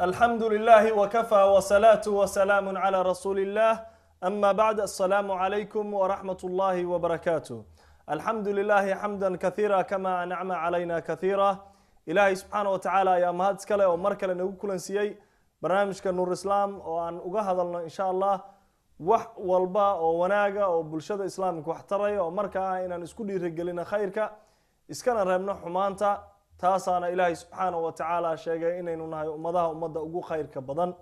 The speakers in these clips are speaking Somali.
الحمد لله وكفى وصلاة وسلام على رسول الله أما بعد السلام عليكم ورحمة الله وبركاته الحمد لله حمدا كثيرا كما أنعم علينا كثيرا إلهي سبحانه وتعالى يا مهد سكالي ومركل نقول كل سيئ برنامج كنور إسلام وأن أجهد إن شاء الله wax walba oo wanaaga oo bulshada islaamka wax taray oo markaa inaan isku dhiirigelino khayrka iskana reebno xumaanta taasaana ilaahay subxaanahu wa tacaala sheegay inaynu nahay ummadda ugu khayrka badan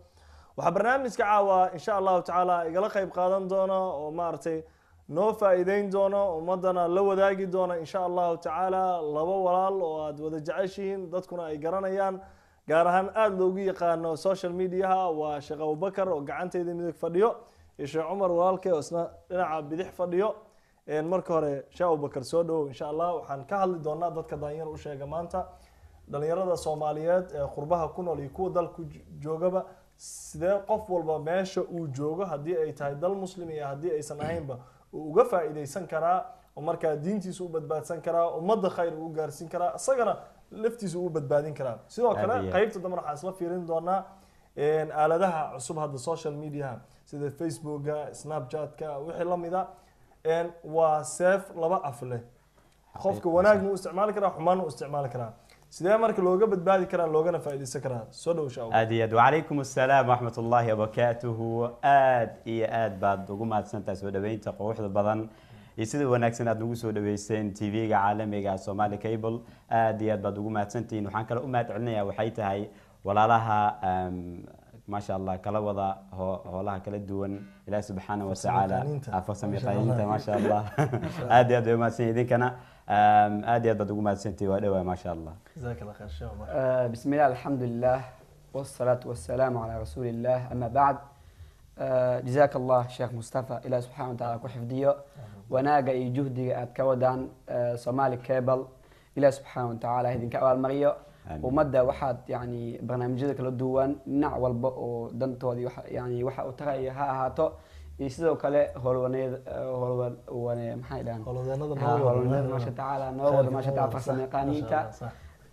waxa barnaamijka caawa insha Allah tacaala igala qayb qaadan doona oo maartay noo faa'iideyn doona ummadana la wadaagi doona insha Allah tacaala laba walaal oo aad wada jeceshiin dadkuna ay garanayaan gaar ahaan aad loogu yaqaano social media waa Sheekh Abubakar oo gacanteeda midig fadhiyo Sheekh Umar walaalkay isna dhinaca bidix fadhiyo marka hore Sheekh Abubakar soo dhaw insha Allah waxaan ka hadli doonaa dadka daanyar u sheega maanta dhalinyarada Soomaaliyeed ee qurbaha ku nool iyo kuwa dalku joogaba sidee qof walba meesha uu joogo hadii ay tahay dal muslim iyo hadii aysan ahaynba uu uga faa'iideysan karaa oo marka diintiisa u badbaadsan karaa ummadda khayr u gaarsiin karaa asagana laftiisa u badbaadin karaa sidoo kale qaybta dambe waxaan isla fiirin doonaa aaladaha cusub hadda social media sida Facebooka, Snapchatka wixii la mid ah waa safe laba af leh qofka wanaag uu isticmaali karaa xumaan uu isticmaali karaa sidee marka looga badbaadi karaa loogana faa'iideysan karaa soo dhaw shaaw aad wa alaykum asalaam wa rahmatullahi wa barakatuh aad baad ugu mahadsantahay soo dhaweynta quruxda badan iyo sida wanaagsan aad nagu soo dhaweyseen TV-ga caalamiga Somali Cable aad baad ugu mahadsantiin waxaan kale u mahad celinayaa waxay tahay walaalaha ما شاء الله كلا وضع هولها كلا دون إله سبحانه وتعالى أفسم يقينت ما شاء الله أدي ما سيدين كنا أدي بدو ما سنتي ولا ما شاء الله جزاك الله خير شاء الله بسم الله الحمد لله والصلاة والسلام على رسول الله أما بعد جزاك الله شيخ مصطفى إله سبحانه وتعالى كحفظيه وناقة جهدي أتكودان صومالي كابل إله سبحانه وتعالى هذين كأول مريو ومدة واحد يعني برنامجية كلا دوان نوع والبق ودنتودي يعني واحد وترى هاتو يصيروا كله هولوني محيلان هولوني ما شاء تعالى نور ما شاء تعالى فصلنا قانيتا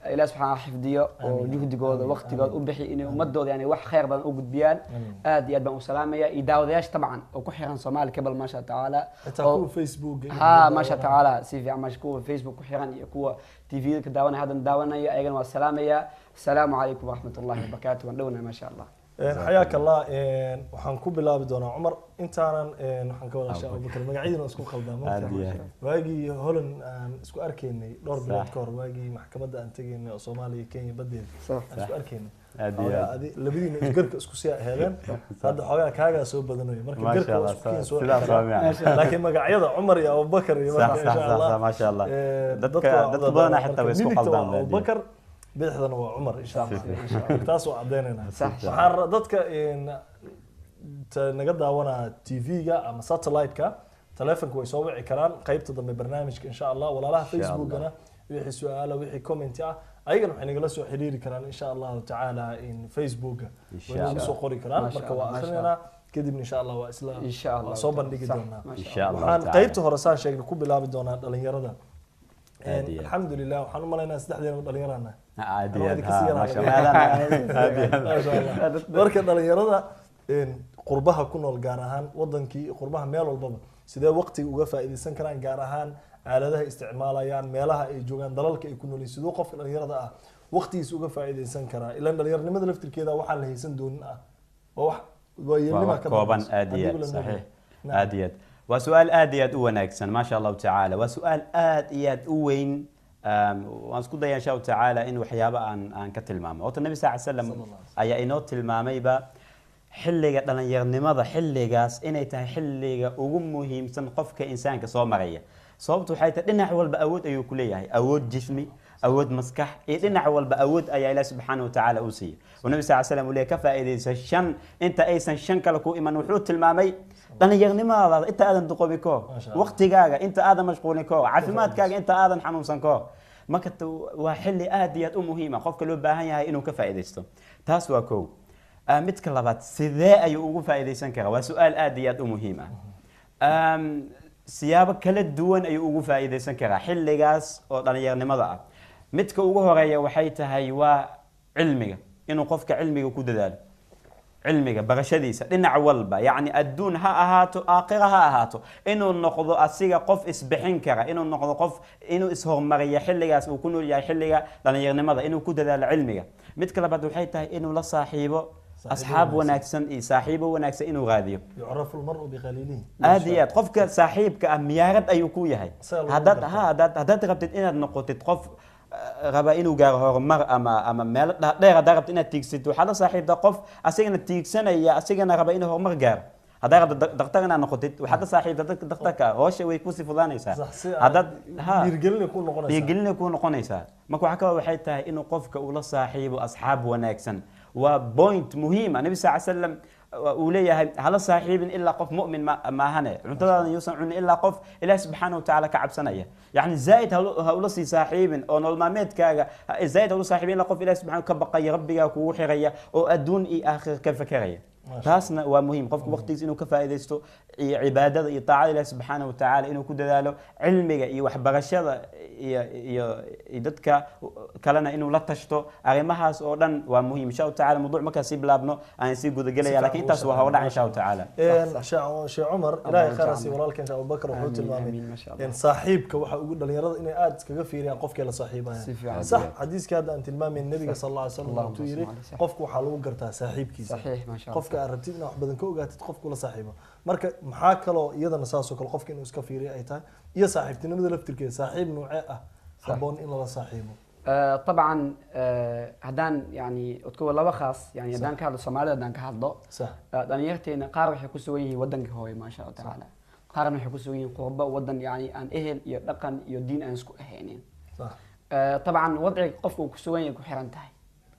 إلى سبحانه حفظيه وجهد جود وقت جود وبحي إنه مدة يعني واحد خير بن وجود بيان آدي أدبا وسلامة يداود ياش طبعا وكحيران صومال قبل ما شاء تعالى تكون فيسبوك ها ما شاء تعالى سيفي عم مشكور فيسبوك كحيران يكون تي في كداونا هذا نداونا يا أيضا والسلامة يا السلام عليكم ورحمة الله وبركاته ولونا ما شاء الله حياك الله waxaan ku bilaabi doonaa Umar intaanan waxaan ka wada Sheekh Abubakar magaciidana isku khaldamo waagi Holland aan isku arkaynay dhowr bilood ka hor waagi maxkamadda aan tageynay oo Soomaaliya Kenya badeed isku arkaynay labadiina isgarka isku sii heeleen hadda xogaa kaaga soo badanayo marka garka isku soo laakiin magacyada Umar iyo Abubakar iyo ma sha Allah dadka badan xitaa way isku khaldaan Abubakar bidixdana waa Umar insha Allah taas oo cadeynayna waxaan dadka naga daawana TV-ga ama satellite-ka telefoonka way soo wici karaan qaybta dambe barnaamijka insha Allah walaalaha Facebook-gana wixii su'aalo wixii comment ah ayagana waxay nagala soo xiriiri karaan insha Allah tacaala in Facebook-ga way nagu soo qori karaan marka waa akhrinayna kadib insha Allah waa isla soo bandhigi doonaa insha Allah waxaan qaybta hore saan sheegnay ku bilaabi doonaa dhalinyarada الحمد لله وحنا مالنا سدحدين دليرنا عادي ما شاء الله marka dhalinyarada qurbaha ku nool gaar ahaan wadankii qurbaha meel walba sidee waqtiga uga faa'iideysan karaan gaar ahaan aaladaha isticmaalayaan meelaha ay joogan dalalka ay ku nool yihiin sidoo qofka dhalinyarada ah waqtigiisa uga faa'iideysan karaa ilaa dhalinyaranimada laftirkeeda waxa la haysan doonin ah waa yeelnima ka kooban aadiyad saxiix aadiyad وسؤال آديات وناكسن ما شاء الله تعالى وسؤال آديات وين وأنسكت إن شاء الله تعالى إنه حيابا عن كتل ماما وقت النبي صلى الله عليه وسلم أي إنوت الماما يبا حلقة لنا يغني ماذا حلقة إنه تها حلقة وقم مهم سنقف كإنسان كصومرية صوبته حيث إنه حول بأود أيو كلية أود جسمي أود مسكح إنه حول بأود أي الله سبحانه وتعالى أوصي والنبي صلى الله عليه وسلم وليه كفى إذا شن أنت أيسن شن كلكو إيمان وحوت المامي أنا يغني ماذا أنت آذن تقوبكو وقت جاga أنت آذن مشغولكو عفمات كاga أنت آذن حنوسنكو ما كنت وحل آديات مهمة خوف كل باهية إنه كفائدته تاسوا كو متكلبات سذاء يوقف فائدة كذا وسؤال آديات مهمة سيابك كل الدول يوقف فائدة كذا حل جاس أو أنا يغني ماذا متك وجوه غيا وحيته هيوا علمي inuu qofka cilmiga ku dadaalo cilmiga barashadiisa dhinac walba yacni adduun ha ahaato aakhira ha ahaato inuu noqdo asiga qof isbixin kara inuu noqdo qof inuu ishormariyo xilligaas uu ku nool yahay xilliga dhallinyarnimada inuu ku dadaalo cilmiga midka labaad waxay tahay inuu la saaxiibo أصحاب وناكسن إيه صاحبه وناكسن إنه غاديو يعرف المرء بقليله هذه قفك صاحب كأميارد أيوكويا هاي هذا ربطت إن النقطة قف غبا إنه جاره مر أما مال لا ربطت إن تيكسد وحلا صاحب ده قف أسيجنا تيكسنا يا أسيجنا غبا إنه مر جار هذا دكتورنا نقطة وحتى صاحب دكتورك هوش ويكوسي فلان يسا هذا يرجلنا يكون قنيسا ما كو حكوا وحيتها إنه قفك ولا صاحب وأصحاب وناكسن وبوينت مهمة النبي صلى الله عليه وسلم وليه هل صاحب إلا قف مؤمن ما هنا عنتظر يوصل إلا قف إله سبحانه وتعالى كعب سنية يعني زايد هؤلاء صاحب أو نلمامات كاجا زايد هؤلاء صاحبين إلا قف إله سبحانه كبقى ربي كوحي غيا أو أدون آخر كيف كريه تاسنا ومهم قف وقت إنه كفاية استو عبادة يطاع الله سبحانه وتعالى إنه كده ذاله علمي يوحبرشة يدتك كلنا إنه لا تشتو أرمها سؤالا ومهم إن شاء الله تعالى موضوع مكاسب لابنه أنا نسيب جود جلي لكن تسوى هولا إن شاء الله تعالى شيخ عمر لا خرسي ولا كان أبو بكر وحوت المامين إن صاحبك وحقول اللي يرضى إنه آد كغفير يعني قفك إلى صاحبه صح حديث كذا أنت المامين النبي صلى الله عليه وسلم تيري قفك وحلو قرتها صاحبك صحيح ما شاء الله قفك aragtidna wax badan ka ogaatid qofku la saaxiibo marka maxaa kale iyadana saasoo kale qofka inuu iska fiiriyo ay tahay iyo saaxiibtinimada laftirkeeda saaxiib noocee ah haboon in la saaxiibo طبعا هدان يعني ادكو لبا خاص يعني هدان كهادو Soomaalida هدان كهادو صح دانيرتينا qaar waxay ku sugan yihiin wadanka hooyo ma sha Allah taala qaarna waxay ku sugan yihiin qurba wadan yani aan ehel iyo dhaqan iyo diin aan isku ahaynin صح طبعا wadciga qofku ku sugan yahay ku xiran tahay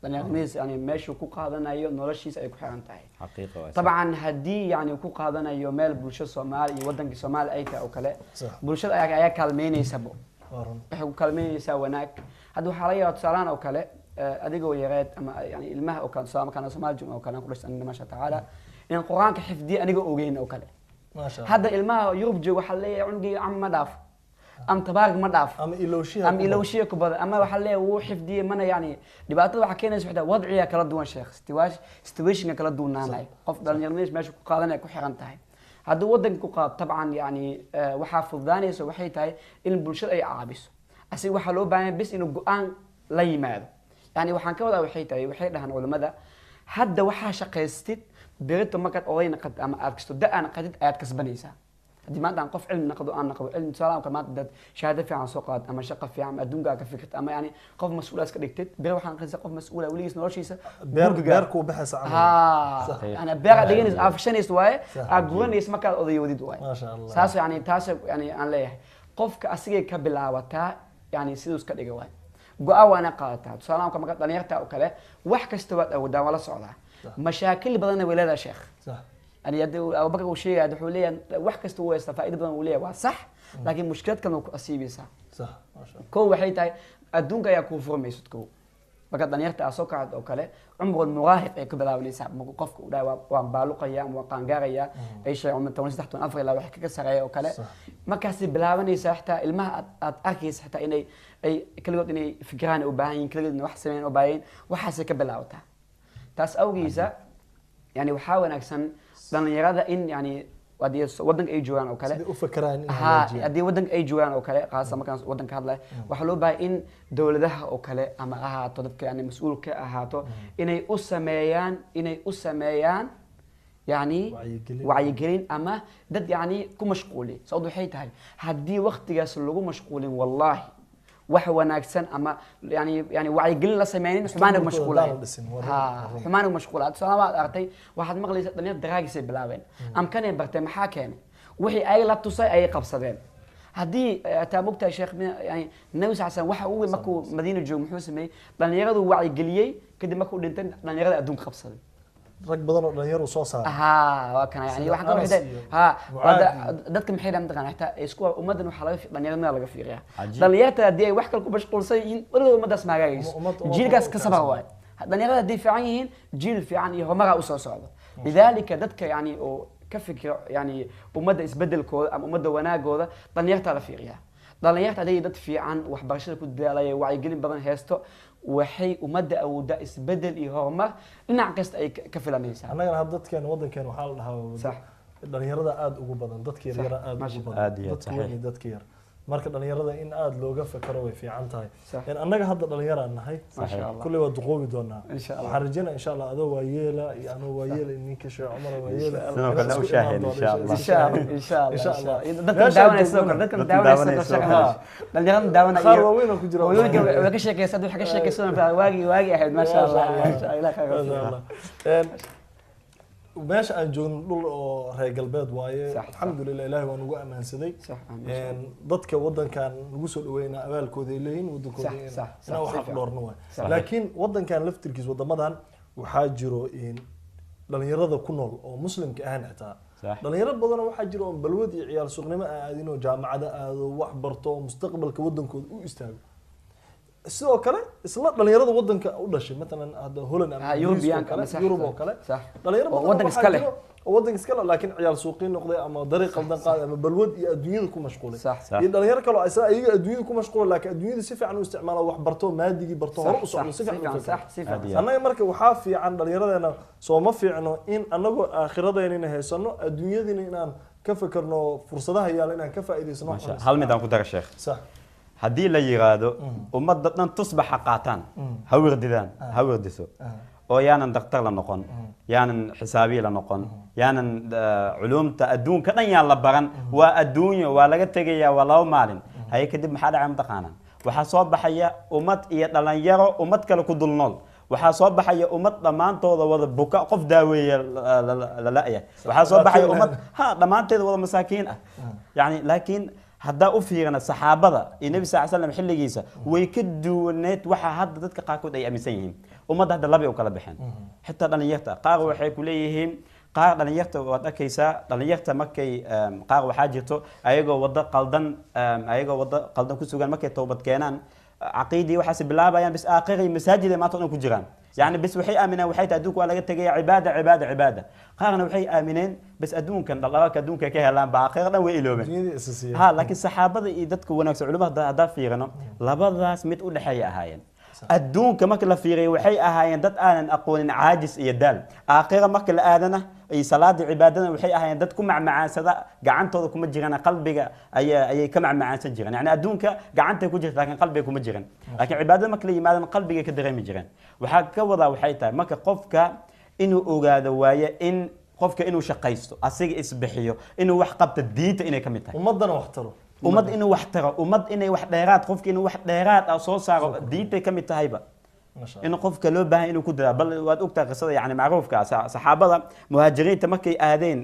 دانيرنيس يعني ماشي ku qaadanayo noloshiisa ay ku xiran tahay حقيقة طبعا hadii يعني ku qaadanayo meel bulsho Soomaali iyo wadanka Soomaali ay tahay oo kale bulshada ayaa kaalmeynaysa waxay ku kaalmeynaysaa wanaag hadda waxa la yaabaa tusaalaan oo kale adigoo yareed ama yani ilmaha oo kale Soomaali Soomaali jumla oo kale ku dhashan ma sha taala in quraanka xifdi aniga ogeyn oo kale ma sha hadda ilmaha Yurub jooga waxa leeyahay cunugii amma dhaaf am tabaarg ma dhaaf am ilowshiya ku bada ama waxa leeyahay wuu xifdiyay mana yani dhibaatada waxa keenaysa wada wadciga kala duwan sheekh situation kala duwanaanay qof dhalinyarada meesha ku qaadanay ku xiran tahay هذا ودن كقاب طبعا يعني وحافظ ذاني سو وحي تاي إن البلشة أي عابس أسي وحلو بعدين بس إنه جوان لا يماذا يعني وحن كذا وحي تاي وحي ده هنقول ماذا حد وحش قيستت بيرت ما كانت أولين قد أما أركستو ده أنا قديت آيات كسبانيسا دي ما دام قف علم نقدو أنا نقدو علم سلام كمان ده شهادة في عن سوقات أما شقة في عم أدون جاك فكرة أما يعني قف مسؤول أسكت دكتت بيروح عن قصة قف مسؤول وليس نورشيسة بيركو بحث عنه أنا بيرك دينيس عفشان يسوي أقولن يسمع كذا أضيء ودي دواي ما شاء الله ساس يعني تاس يعني أنا ليه قف كأسيء كبلا وتا يعني سيدوس كده جواي جوا أنا قاطع سلام كمان قد نيرتا أو كله وحكي استوت أو دام ولا صعدة مشاكل بدنا ولا شيخ صح يعني يدو أو بقى وشيء هذا حوليا وحكي استوى استفائد بدنا وليه صح لكن مشكلة كانوا أسيبي صح ما شاء الله كو وحيد الدنيا يكون فورم يسدكو بقى دنيرتا أسوق أو كله عمر المراهق يكبر أو ليس مقفك ولا وانبالو قيام وقانجاريا أي شيء عم تونس تحت أفريقيا لو حكي كسرية أو كله ما كاسب بلاوني سحتا الماء أركيس حتى إني أي كل وقت إني فكران أوباين كل وقت إني وحسمين أوباين وحاسك بلاوتها تاس أوجيزة يعني وحاول أكسن لأن يراد إن يعني ودي ودن أي جوان أو كله وفكران ودي ودن أي جوان أو كله خاصة ما كان ودن كهذا وحلو بقى إن دولة أو كله أما هاتو دك يعني مسؤول كهاتو إني أسميان يعني وعيجرين أما دد يعني كمشغولين صادو حيت هاي هدي وقت جالس اللجوء مشغولين والله وحو ناكسن أما يعني وعيجرين لا سمعين حمانك مشغولين حمانك مشغولات سواء أعطي واحد مغلي الدنيا دراجس بلاوين أم كان يبرتم حاكين وحي أي لا تصي أي قبصدين هدي تابوكتا يا شيخ يعني نوسع سن waxa uu markuu madiina joogo muxuu sameeyay dhalinyaradu wacyi galiyay kadib markuu dhintay dhalinyarada adduunka qabsaday rag badan oo dhalinyaro soo saaray waa kana yani waxa ka wixday dadka maxay dhan taqaan xataa isku ummadan waxa laga dhalinyarada laga fiiriyaa dhalinyarada hadii ay wax kale ku mashquulsan yihiin waligood ummadaas maagayso jiilkaas ka sabab waay dhalinyarada hadii fiican yihiin jiil fiican iyo homaga u soo socdo lidalika dadka yani oo كفكر يعني ومدى إسبدل كود أم ومدى وناجودة دنيرتا لفيريا dhalinyarta hadday dad fiican waxbarashada ku dadaalaya wacyigelin badan haysto waxay ummadda awoodaa isbedel iyo horumar dhinac kasta ay ka filanaysaa annagana hadda dadkeena waddankeena waxaa la dhahaa sax dhalinyarada aad ugu badan dadka yar aad ugu badan dadka weyn dadka yar marka dhalinyarada in aad looga fakaro way fiican tahay in annaga hadda dhalinyaro aan nahay kulli waa duqoobi doonaa waxaan rajaynaa insha Allah adoo waa yeela iyo anoo waa yeela ninka Sheekh Umar waa yeela sidoo kale u shaahid insha Allah insha Allah dadka daawanayso dadka daawanayso dhalinyarada daawanayso qaar waaweyn oo ku jira way ka sheekaysan waxa ka sheekaysan waagi ahayd ma sha Allah ilaa ka meesha aan joogno dhul oo reer galbeed waaye alxamdulilah ilaahay waan ugu ammaansaday dadka waddankan nagu soo dhaweynaa abaalkooda ay leeyihiin waddankooda inaan wax afdhoorno waay laakiin waddankan laftirkiis waddamadan waxaa jiro dhalinyarada ku nool oo muslimka ahaan xitaa dhalinyaro badan waxaa jiro oo balwad iyo ciyaal suuqnimo aadin oo jaamacada aado wax barto oo mustaqbalka waddankooda u istaago sidoo kale isla dhalinyarada waddanka u dhashay مثلا hada Holland ama Yurub oo kale dhalinyaro waddanka iska leh waddanka iska leh laakiin ciyaal suuqiin noqday ama dariiq qaldan qaad ama balwad iyo adduunyada ku mashquulay iyo dhalinyaro kale oo ayaga adduunyada ku mashquulay laakiin adduunyada si fiican u isticmaalo wax barto maadigi barto hor u socdo si fiican annaga marka waxaa fiican dhalinyaradena soo ma fiicno in anagoo aakhiradeena haysano adduunyadina inaan ka fakarno fursadaha yaala inaan ka faa'iideysano hal mid aan ku daga sheekh sax haddii la yiraahdo ummadda dhan tusbaxa qaataan ha wardidaan ha wardiso oo yaanan daktar la noqon yaanan xisaabiye la noqon yaanan culumta adduunka dhan yaan la baran waa adduunyo waa laga tegayaa waa laba maalin haye kadib maxaa dhacay mataqaanaan waxaa soo baxaya ummad iyo dhalinyaro ummad kale ku dul nool waxaa soo baxaya ummad dhammaantooda wada buka qof daaweeya la la'ya waxaa soo baxaya ummad dhammaanteeda wada masaakiin ah yani laakiin haddaa u fiirana saxaabada iyo nabi sallallahu alayhi wasallam xilligiisa way ka duwaneed waxa hadda dadka qaarkood ay aaminsan yihiin ummadda hadda laba u kala baxeen xitaa dhalinyarta qaar waxay ku leeyihiin qaar dhalinyarta waad arkaysaa dhalinyarta markay qaar waxaa jirto ayagoo wada qaldan ku sugan markay toobad keenaan caqiidii waxaas bilaabayaan bis aakhiri masaajid ay maanta ku jiraan يعني بس وحي آمنين وحي تأدوك ولا قلت جاي عبادة قارن وحي آمنين بس أدون كان الله كأدون كهلان بعقيرنا وإلومه ها لكن الصحابة إيدتك ونكس علماء ده فيرنا لبضاس متقول حياة هاين أدون كما كلا فيري وحي هاين دت أنا أقول عاجز يدال آخر ما كلا آذنا أي صلاة عبادنا وحي هاين دتكم مع سدا قعنت كم جيران قلبك أي كم مع سجيران يعني أدونك قعنت كوجه لكن قلبك كم جيران لكن عبادة ما كلا يمادن قلبك كدري مجيران وحكى وضع وحيته ما كقفك إنه أوجاد ويا إن قفك إنه شقيسته أصيغ إسبحيه إنه وحقبت الدين إنه كمتها ومضنا واحتروا ومد إنه واحترى ومد إنه واحد ديرات قفك إنه واحد ديرات أو صار دين كمتها هيبة إنه قفك لو به إنه كده بل واد أكتر قصة يعني معروف كصحابة مهاجرين تمكي آذين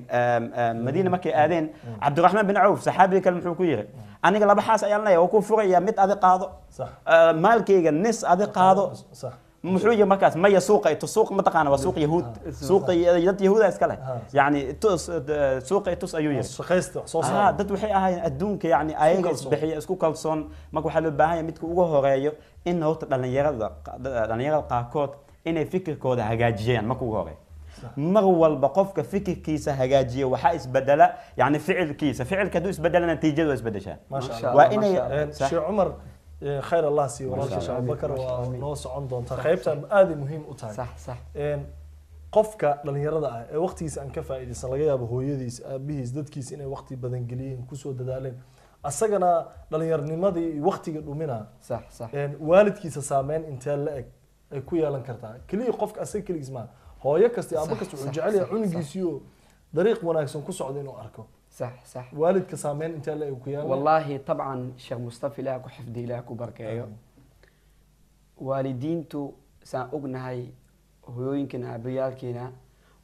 مدينة مكي آذين عبد الرحمن بن عوف صحابي كلام حكوير أنا قال بحاس أيامنا وكون فريا مت أذي قاضو صح مالكي الناس أذي قاضو صح محوجة مكاس ما يسوق السوق متقانا وسوق يهود سوق يهود اسكله يعني سوق أيوير شقيست دد وحي أهاي أدونك يعني أيجا بحي اسكو كالسون ما كو حلو باهي متكو ugu horeeyo in horta dhalinyarada qaarkood inay fikirkooda hagaajiyaan ma ku horeeyo mar walba qofka fikirkiisa hagaajiyo waxa isbedela yani ficilka haduu isbedela natiijadu isbedeshaa ma sha Allah waa inay Sheekh Umar خير الله سي والله شيخ أبو بكر ونو سocon doonta qaybtan aad muhiim u tahay صح qofka dhalinyarada ah ee waqtigiisa aan ka faa'iideysan laga yaabo hooyadiis aabihiis dadkiis inay waqti badan geliyeen ku soo dadaaleen asagana dhalinyarnimadii waqtiga dhumina صح waalidkiisa saameyn intee la eg ay ku yeelan kartaa kaliya qofka asaga kaligiis ma hooyo kasta aabba kasta wuxuu jecel yahay cunugiisiyo dariiq wanaagsan ku socdo inuu arko صح والدك سامين انت لا وكيان والله طبعا شيخ مصطفى لا كحفظي لا كبركايو والدينتو سان اوغنahay hooyooyinkina aabiyaalkina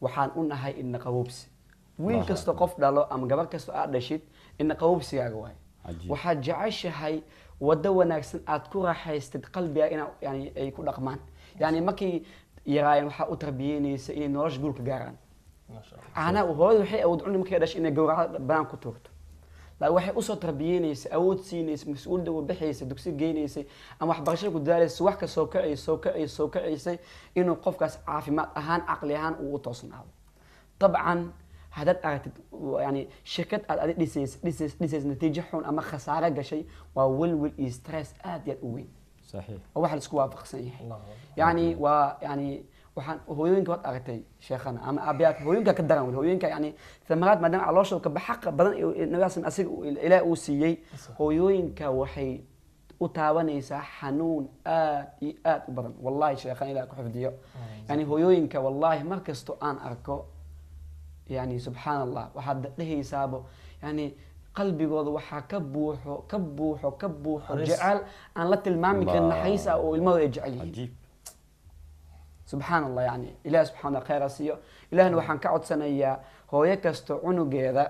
waxaan u nahay in qaboobsi wiil kasta qof dhalo ama gabar kasta aad dhashid in qaboobsigaaga waay waxa jeceshahay wada wanaagsan aad ku raaxaystid qalbiga ina yani ay ku dhaqmaan yani markii yaraan waxa u tarbiyeynaysa in nolosh guulka gaaraan أنا وهذا وحي أود عني مكيدش إنه جورا بان كتورت لا وحي أصلا تربيينيس أود سينيس مسؤول ده وبحيس دكسي جينيس أما حبغشة كدارس وحكة سوكعي إنه قف كاس عافي ما أهان عقلي هان وتصنعه طبعا haddaad aragtid yani shirkad aad adi dhisays natiijo xun ama khasaare gashay waa welwel iyo stress aad iyo aad u weyn صحيح oo waxa la isku waafaqsan yahay yani waa yani waxaan hooyooyinka waad aragtay sheekhana ama aabayaad hooyooyinka ka daran hooyooyinka yani thamaraad maadaama calooshooda ka baxaqa badan nabaasan asiga ilaahay uu siiyey hooyooyinka waxay u taabanaysaa xanuun aad iyo aad u badan wallahi sheekhan ilaahay ku xifdiyo yani hooyooyinka wallahi mar kasto aan arko yani subxaan allah waxaad dhehaysaabo yani qalbigooda waxaa ka buuxo jecel aan la tilmaami karin naxariis ah oo ilmahooda ay jecel yihiin subxaan allah yani ilaah subxana allah khayr asiiyo ilaahna waxaan ka codsanayaa hooyo kasto cunugeeda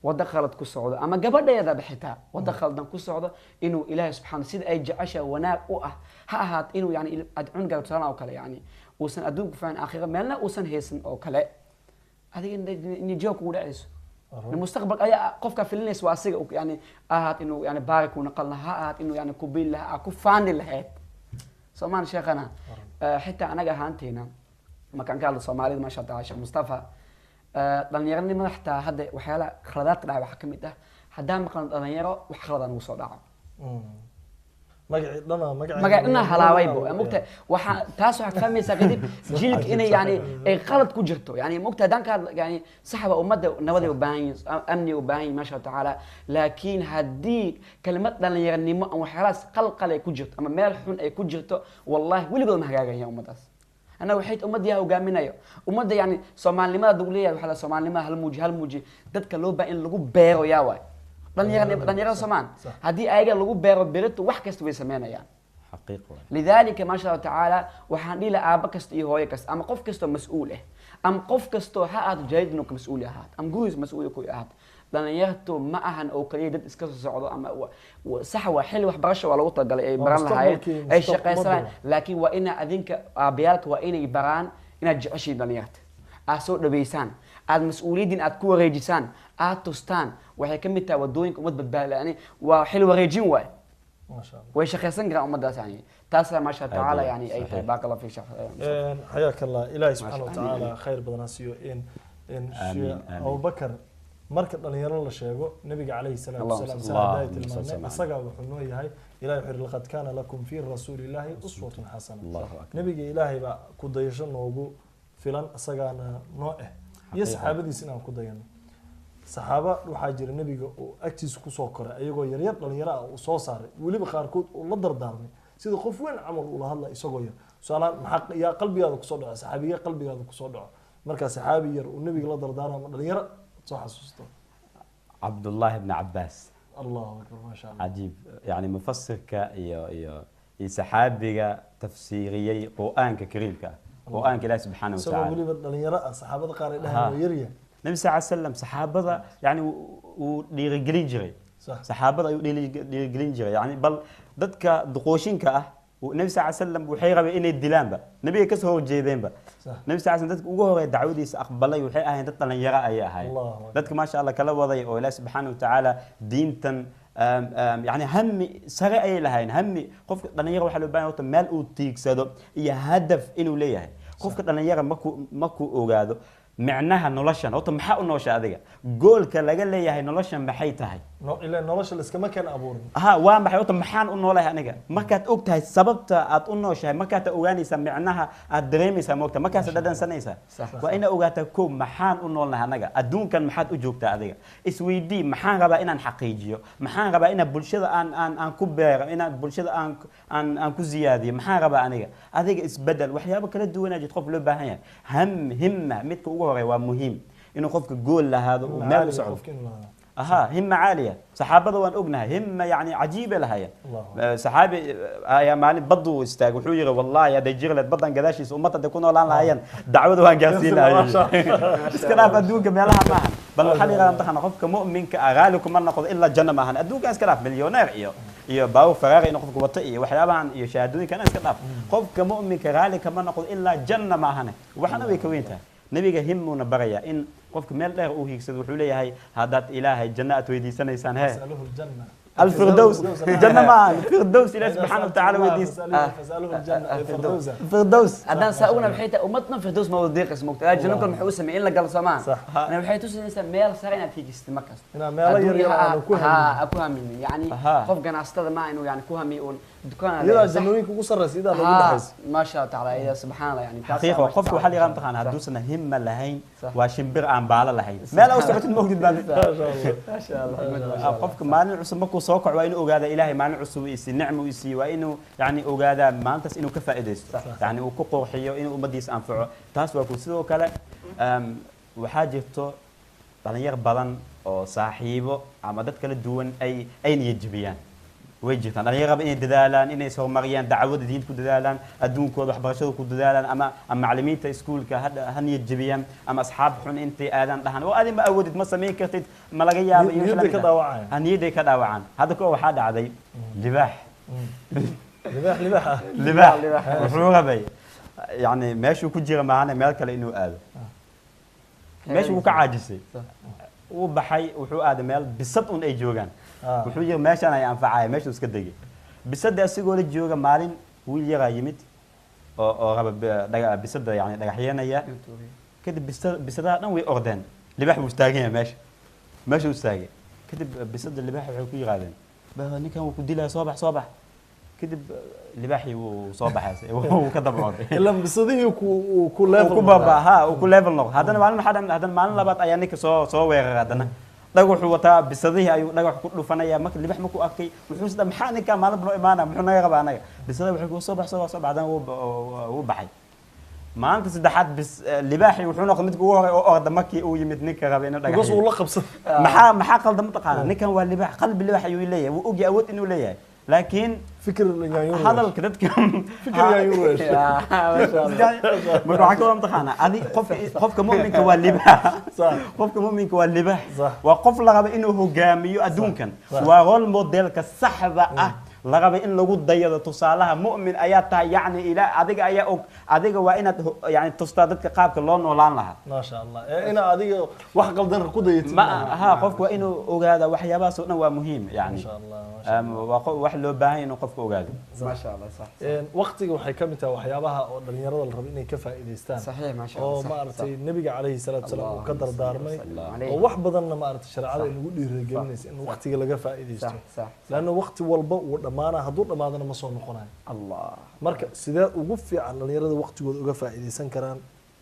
wada khalad ku socdo ama gabadheedaba xitaa wada khaldan ku socdo inuu ilaahay subxaana sida ay jecesha wanaag u ah ha ahaat inuu yani cunugeeda tusaale oo kale yani uusan adduunku fahan aakhira meelna uusan haysan oo kale adiga nijo kugu dhacayso المستقبل أي قفك في الناس واسق يعني أهات إنه يعني بارك ونقلنا هات إنه يعني كوبين لها كفان لها سمان شيخنا حتى أنا جهانتينا ما كان قال الصومالي ما شاء الله شيخ مصطفى لأن يغني ما حتى هذا وحيلا خلادات لا وحكمته حدا ما كان لأن يرى وحخلادان وصداع magacina halaawaybo mugta waxa taas waxa fahmaysaa kadib jilka inay yani ay qalad ku jirto yani mugta danka yani saxaba umada nabada u baahan amni u baahan ma sha taala laakiin hadii kalmad dhalinyaranimo ama waxyaalaas qalqal ay ku jirto ama meel xun ay ku jirto wallahi waligood ma hagaagaya umadaas ana waxay umadiyaha hogaaminayo umada yani Soomaalinimada dawliyaha waxa la Soomaalinimada hal muuji dadka loo baahan in lagu beero yaa way dhalinyarada Soomaan hadii ayaga lagu beero berito wax kasta way sameynayaan حقيقة لذلك ما شاء الله تعالى waxaan dhila aaba kasta iyo hooyo kasta ama qof kasta mas'uul ah am qof kasta ha aad jeedno ka mas'uul ahaad am guus mas'uul ku ahaad dhalinyartu ma ahan oo kaliya dad iska soo socdo ama sax waa xil wax barasho waa lagu tagalay ay baran lahaayeen ay shaqaysan laakiin waa ina adinka aabiyaalka waa inay baraan inaad jeceshiin dhalinyarta aad soo dhaweysaan aad mas'uuliyadin aad ku wareejisaan aad tustaan waxay ka mid tahay wadooyinka umad badbaadiyaan waa xil wareejin waay ما شاء الله ويشخصن قرا امداس يعني تاسع ما شاء الله تعالى يعني اي بارك الله فيك شيخ حياك الله الهي سبحانه وتعالى خير بدناسيو ان ابو بكر marka dhalinyaro la sheego nabiga kaleey salaatu wasalaam saadayt ilmaana asaga wuxuu noo yahay ilaahay xir laqad kana lakum fi rasuulillahi uswatun hasana nabiga ilaahay ba ku dayasho noogu filan asagana noo iyo saxaabadiisa inaan ku dayano saxaaba waxaa jira nabiga oo agtiisa ku soo koray ayagoo yar yar dhalinyaro ah oo soo saaray waliba qaarkood oo la dardaarmay sida qof weyn camal uu la hadla isagoo yar su'aalan maxaa yaa qalbigaada ku soo dhaco saxaabiga qalbigaada ku soo dhaco marka saxaabi yar oo nabiga la dardaarmay dhalinyaro soo xasuusto عبد الله بن عباس الله اكبر ما شاء الله عجيب يعني مفسرك يا صحابي تفسيري قرآن كريم قرآن الله سبحانه وتعالى سبب waliba dhalinyaro saxaabada qaar ay dhahay yarya النبي صلى الله عليه وسلم صحابته يعني وديرجلين جري صحابته وديرجلين جري يعني بل ضدك دقوشينك والنبي صلى الله عليه وسلم وحي ربي إني الدلان با نبي كسر هو جيبين با النبي صلى الله عليه وسلم ضدك وجوه دعودي أقبله وحي أهين ضدنا يرى أي هاي ضدك ما شاء الله كلا وضي ولا سبحانه وتعالى دينتا يعني هم سرع أي لهين هم قف ضدنا يرى وحلو بين وتم مال أوتيك سادو هي هدف إنه ليه قف ضدنا يرى ماكو أوجاده معناها نولشان أو تمحق النولش هذا قول كلا قال لي هاي نولشان بحيتها إلا نولش اللي كما كان أبور وام بحي أو تمحان النولش هنيجا ما كانت أوقتها سببت أتنولش هاي ما كانت أوغاني سمعناها الدريمي سموقتها ما كانت دادن سنيسة وإن أوقاتها كوم محان النولش هنيجا أدون كان محد أجوبتها هذا إسويدي محان غبا إن حقيقيو محان غبا إن بولشة أن كبير إن بولشة أن كزيادي محان غبا هنيجا هذا إسبدل وحيابك كلا دونا جت خوف لبهاي همة متكو waa muhiim inuu qofka gool lahaado oo meel u socdo himma caaliya saxaabada waan ognahay himma yani cajiiba lahaayeen saxaabi ayaa maalin badu istaag wuxuu yiri wallahi haday jirlad badan gadaashiisa ummadda ku noolaan lahaayeen dacwada waan gaarsiinaayay iska dhaaf adduunka meelaha maahan bal waxa la yiraahdaa qofka mu'minka agaali kuma noqdo illa janna maahan adduunka iska dhaaf milyoneer iyo baaw faraaqi inuu qofku wato iyo waxyaabahan iyo shahaadooyinkan iska dhaaf qofka mu'minka agaali kuma noqdo illa janna maahan waxana way ka weyntaa nabiga himuna baraya in qofka meel dheer uu hiigsado wuxuu leeyahay hadaad ilaahay jannaat weydiisanaysaan he الفردوس جنة ما الفردوس إلى سبحانه وتعالى وديس فاسأله الجنة الفردوس الفردوس هذا سأقولنا بحيث أمتنا فردوس ما وديق اسمه جنة كل محوسة من إلا قال سمان صح. أنا بحيث توصل ميل سرينا في جست مكة هنا ما يريد أن أكوها مني يعني قف جنا استاذ ما إنه يعني كوها ميون دكان يلا جنونيك وقصر رسيدة لو بحس ما شاء الله تعالى إذا سبحان الله يعني حقيقة وقفك وحالي غام تخان هدوسنا همة لهين صح. وشمبر عن بعلا لهين ما لو سبت الموجود بعد ما شاء الله قفك ما نعسو مكو سوقع وإنه أوجادا إلهي ما نعسو يسي نعم ويسي وإنه يعني أوجادا ما أنتس إنه كفائدة يعني وكقو حيو إنه أمديس أنفعه تاس وكوسيدو كلا وحاجته dhalinyar badan oo saaxiibo ama dad kala duwan ay niyadjabiyaan way jirtaan dhalinyaraba inay dadaalaan inay soo mariyaan dacwada diinta ku dadaalaan adduunkooda waxbarashada ku dadaalaan ama macallimiinta iskuulka ha niyadjabiyaan ama asxaab xun intay aadaan dhahan oo adin ma awoodid ma samayn kartid ma laga yaabo niyadday ka dhaawacaan niyadday ka dhaawacaan hadda koo waxaa dhacday libaax libaax wuxuu rabay yani meeshuu ku jira maahane meel kale inuu aado meesha wuu ka caajisay wuu baxay wuxuu aaday meel bisad un ay joogaan wuxuu yiri meeshan ay anfacay meesha iska degay bisada asigoo la jooga maalin wiil yaraa yimid oo raba bisada yani dhagaxyanaya kadib bisadaha dhan way ordeen libaax buu istaagay meesha uu istaagay kadib bisada libaax waxay ku yiraadeen ninkan wuu ku dilaa soo bax kadib libaaxii wuu soo baxay wuu ka dabcooday ilaa bisadii ku level ku baba ha ku level noqdo hadana maalin labaad ayaa ninka soo weeraray hadana dhagaxu wataa bisadii ayuu dhagax ku dhufanaya marka libaax ma ku arkay wuxuu sida maxaa ninka maalin bano imaana muxuu naga qabaa anaga bisada wuxuu ku soo baxay hadana wuu baxay maanta saddexaad libaaxii wuxuu noqday mid ugu hore oo orda markii uu yimid ninka rabay inuu dhagax uu la qabsan maxaa qaldan taqaana ninkan waa libaax qalbi libaax ayuu leeyahay wuu ogi awood inuu leeyahay laakiin fikir hadalka dadka fikir yaa yureesh ma waxaa ka taqaana adi qofka mu'minka waa libaax qofka mu'minka waa libaax waa qof la raba inuu hogaamiyo adduunkan waa role modelka saxda ah la raba in lagu dayado tusaalaha mu'min ayaa tahay yani ila adiga ayaa og adiga waa inaad yani tustaa dadka qaabka loo noolaan lahaa ma sha Allah ina adiga wax qaldan ku dayatid ma ha qofku waa inuu ogaado waxyaabahaas oo dhan waa muhiim yani ma sha Allah wax loo baahan inuu qofku ogaado ما شاء الله صح waqtiga waxay ka mid tahay waxyaabaha oo dhalinyarada la rabo inay ka faa'iideystaan صحيح ما شاء الله oo maartay nabiga calayhi salaatu salaam uu ka dardaarmay عليه. oo wax badanna maartay sharciyada inagu dhiirigelinaysa in waqtiga laga faa'iideysto صح صح laana waqti walba uu dhamaana hadduu dhamaadana ma soo noqonayo الله marka sidee ugu fiican dhalinyarada waqtigooda uga faa'iideysan karaan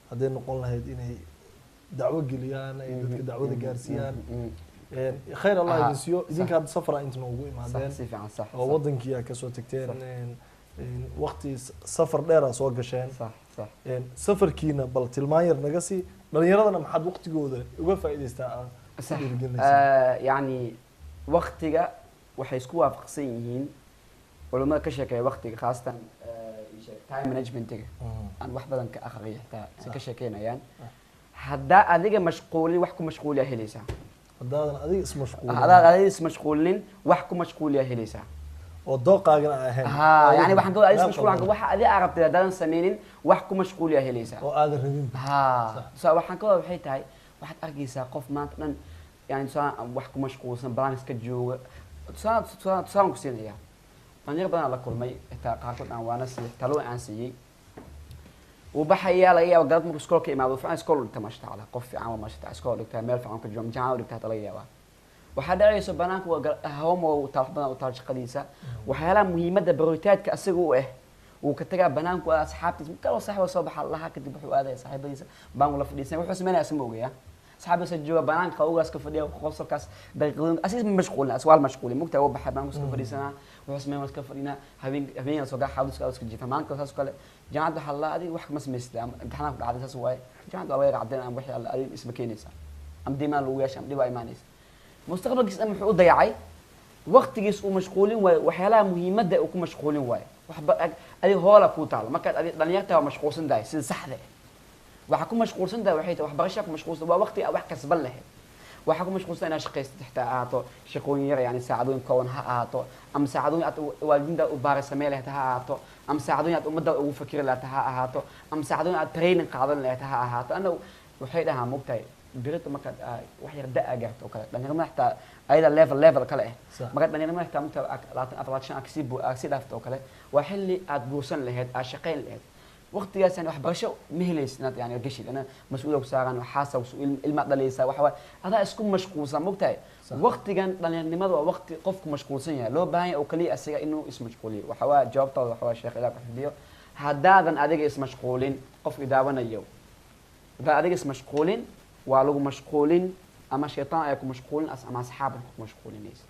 hadday noqon lahayd inay dacwo geliyaan ay dadka dacwada gaarsiiyaan khayr allah idin siiyo idinka hadda safara intana ugu صح imaadeen صح صح oo wadankii aad kasoo tagteen waqti safar dheer aad soo gasheen صح صح safarkiina bal tilmaan yar naga sii dhalinyaradana maxaad waqtigooda uga faa'iideystaa صح يعني وقتiga waxay isku waafaqsan yihiin culimada ka sheekeeya waqtiga khaasatan time managementiga aan wax badan ka akhriyo xitaa ka sheekeynayaan haddaa adiga mashquulin wax ku mashquuliya helaysaa haddaadan adiga ismashquulin haddaad adiga ismashquulin wax ku mashquuliya helaysaa oo dooqaagana ahayn يعني waxaan ka wada ismashquulin waxa adiga arabtay haddaadan sameynin wax ku mashquuliya helaysaa oo aadan rabin waxaan ka wada waxay tahay waxaad arkaysaa qof maanta dhan yani wax ku mashquulsan balance ka jooga tusaalan ku siinaya dhalinyar badan la kulmay xitaa qaarkood aan waana siiyey talo aan siiyey wuu baxayaa laga yaaba galad markuu iskoolka imaado fiican iskool dhigta maasha Allah qof fiican waa maasha Allah iskool dhigta meel fiican ka jooga jaamacad dhigta laga yaaba waxaa dhacayso banaanka waa homo taaf badan u taal shaqadiisa waxyaalaha muhiimadda baritaadka asaga u ah wuu ka tagaa banaanku asxaabtiisa kala saaxiib soo baxa laha kadib wuxuu aaday saaxiibadiisa baan la fadhiisan wuxuu sameynaa asma ogaya asxaabtiisa jooga banaanka qowgaas ka fadhiya qosolkaas daqiiqadooyin asiis mashquul aswaal mashquul mugta oo baxay banaanka ka fadhiisana wuxuu sameeyay ka fadhina habeen soo gaar xawdis ka jiifta maanta saas kale jaamacada xalla adiga wax ma sameystaa imtixaanka dhacday saas waay jaamacada laga qacdeen aan wixii adiga isma keenaysa am diimaan lagu yeeshay am dhiba imaanaysa mustaqbalkiisa muxuu u dayacay waqtigiis uu mashquulin waay waxyaalaha muhiimadda uu ku mashquulin waay waxba adiga hoola ku taal markaad adiga dhalinyarta waa mashquulsan tahay sida saxda ah waxa ku mashquulsan tahay waxay tahay waxbarasho ku mashquulsan waa waqti wax kasban lahayd waxa ku mashquulsan inaad shaqaysto xitaa ahaato shaqooyin yar yani saacadooyin kooban ha ahaato ama saacadooyin aad waalidiinta u baaray samee lahayd ha ahaato ama saacadooyin aad ummadda ugu fakiri lahayd ha ahaato ama saacadooyin aad training qaadan lahayd ha ahaato ana waxay dhahaa mugtahay birita markaad wax yar da' gaarto oo kale dhalinyarada xitaa ayada level kale Sax. markaad dhalinyarada xitaa marka 24 aad dhaafto oo kale waa xilli aad guursan lahayd aad shaqayn lahayd waqtigaas yani waxbarasho ma helaysid inaad yani gashid ana mas-uul ku saaran waxaasa ilma dhalaysa waxa waa adaa isku mashquulsan mogtahay waqtigan dhalinyarnimada waa waqti qofku mashquulsan yahay loo baahan yahay oo kaliya asiga inuu ismashquuliyo waxa waa jawaabtooda waxa waa sheekh ilaah ku xifdiyo haddaadan adiga ismashquulin qofki daawanayo haddaan adiga ismashquulin waa lagu mashquulin ama shaytaan ay ku mashquulin ama asxaabka ku mashquulinaysa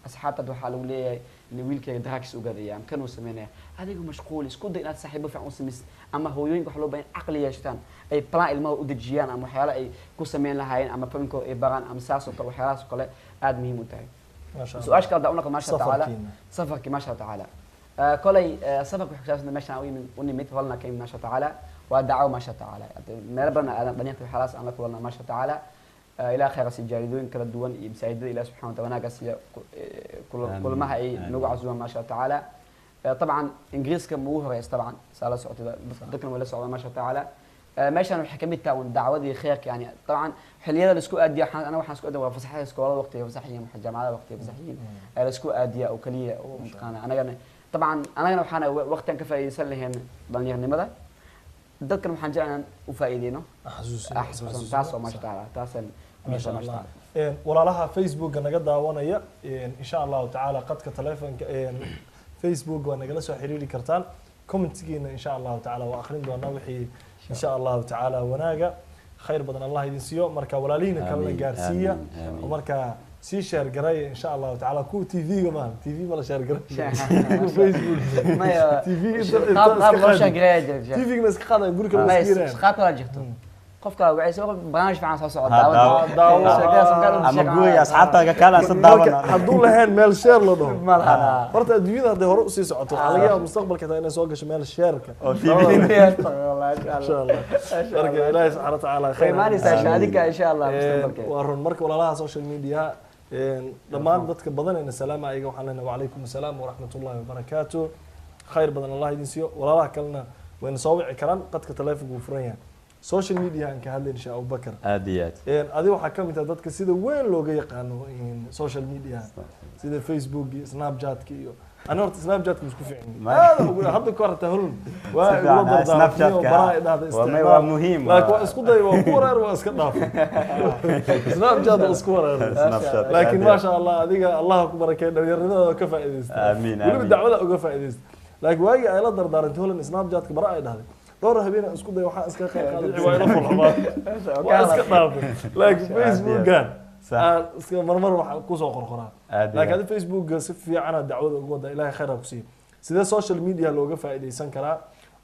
asxaabta waxaa lagu leeyahay in wiilkayga daraagis u gadaya am kan uu sameynaya adiga mashquul isku day inaad saaxiibo fiican u samaysid ama hooyooyinka wax loo baahan caqli yeeshtaan ay plan ilmaha u dejiyaan ama waxyaalo ay ku sameyn lahaayeen ama fankooda ay baraan ama saas oo kale waxyaalahaas oo kale aad muhiim u tahay su-aasha kale daa unaqo maasha tacaala safarkii maasha tacaala kolay safarka waxaa kusaabsan meeshaan u nimid holna ka imid maasha tacaala waa dacwo maasha tacaala meelo badan aadan dhalinyarta waxyaalahaas aan la kulana maasha tacaala إلى آخر سجادين كلا دوان مساعدة إلى سبحانه وتعالى قاسية كل ما هي نوع عزوة ما شاء الله تعالى طبعا إنجليز كموه رئيس طبعا سالة سعودي ذكر ولا سعودي ما شاء الله تعالى ماشي أنا الحكمية تاون دعوة دي خيرك يعني طبعا حليا الاسكو أدي أنا وحنا اسكو أدي وفصحية اسكو وقت فصحية محجمة وقت فصحية الاسكو أدي أو كلية أو أنا طبعا أنا وحنا وقت كفاية يسلهن ضنير نمذا dadkan waxaan jeclaan u faa'iideyno xasuusan taas oo ma sha taasan masha Allah walaalaha Facebook naga daawanaya insha Allah ta'ala qadka telefoonka Facebook waa nagala soo xiriiri kartaan commentigiina insha Allah ta'ala waa akhrin doonaa wixii insha Allah ta'ala wanaaga khayr badan Allah idin siiyo marka walaalihiina kala gaarsiiya oo marka si share garay insha Allah ta'ala ku TV-ga ma TV wala share garay Facebook ma TV qaab loo share garay TV-ga iska qaada guriga la iskiireen qaab kala jirto qofka waxay soo barnaamij fiican soo socda daawo ama gooy asxaabtaga kala sadaawana haduu lahayn meel share la dhaho malaha horta adduunyada haday hore u sii socoto waxa laga yaabaa mustaqbalka taa inay soo gasho meel share-ka oo TV insha Allah marka ilaahay subhanahu wa ta'ala khayr maani saashadika insha Allah mustaqbalka waa run marka walaalaha social media dhammaan dadka badan ee salaam ayaga waxaan leenahay wa alaykum asalaam wa rahmatullahi wa barakatuh khayr badan Allah idin siiyo walaalaha kalena wayna soo wici karaan qadka telefoonka uu furan yahay social media aan ka hadlayn insha Abu Bakar aadiyad adiga waxa kamid ah dadka sida weyn looga yaqaano social media sida Facebook iyo Snapchat iyo ana horta Snapchat isku fiicin hadda ka horta horun waa Snapchat waa muhiim laakiin isku day waa ku wareer waa iska dhaaf Snapchat isku wareer laakiin ma sha Allah adiga Allah ku barakeeyo dhalinyarada ka faa'iideysta amiin waliba dacwada uga faa'iideysta laakiin waagi ay la dardaarantay holan Snapchat ka bara ay dhahday دور هبينا اسكو داي waxaan iska qaaday ciwaayada fulxumaad waa iska dhaafay laakiin Facebook gaan iska marmar waxa ku soo qorqoraa laakiin Facebook si fiican dacwada ugu wada ilaahay khayr ku siiyo sida social media looga faa'iideysan karaa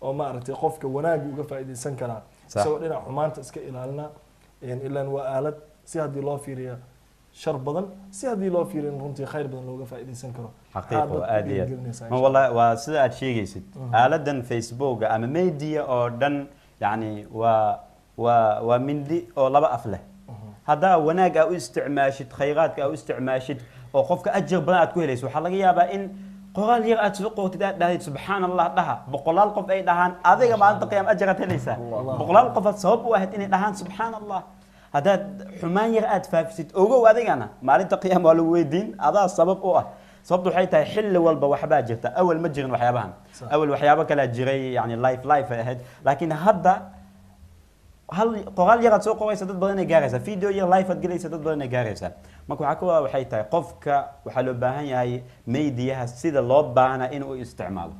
oo ma aragtay qofka wanaag uga faa'iideysan karaa soo dhinac xumaanta iska ilaalina ilaan waa aalad si hadii loo fiiriyo shar badan si hadii loo fiiriyo runtii khayr badan looga faa'iideysan karo حقيقة آدية ما والله وسيد شيء جيد آلة فيسبوك أما ميديا أو دن يعني ومن دي أو لبا أفله هذا وناك أو استعماشت خيرات أو استعماشت أو خوفك أجر بنات كويليس وحلقة يابا إن قال يا أتسوق ده سبحان الله ده بقولال قف أي دهان هذا ما أنت قيام أجرت ليس بقولال قف صوب واحد إن دهان سبحان الله هذا حمان يرأت فافست أوجو هذا أنا ما أنت قيام والويدين هذا السبب أوه sababtu waxay tahay xilli walba waxba jirta awal ma jirin waxyaabahan awal waxyaabo kala jiray yani life ahead laakiin hadda hal qoraal yar soo qoraysa dad badan ay gaaraysa video yar live ad galaysa dad badan ay gaaraysa marka waxa kale waxay tahay qofka waxa loo baahan yahay meediyaha sida loo baahna inuu isticmaalo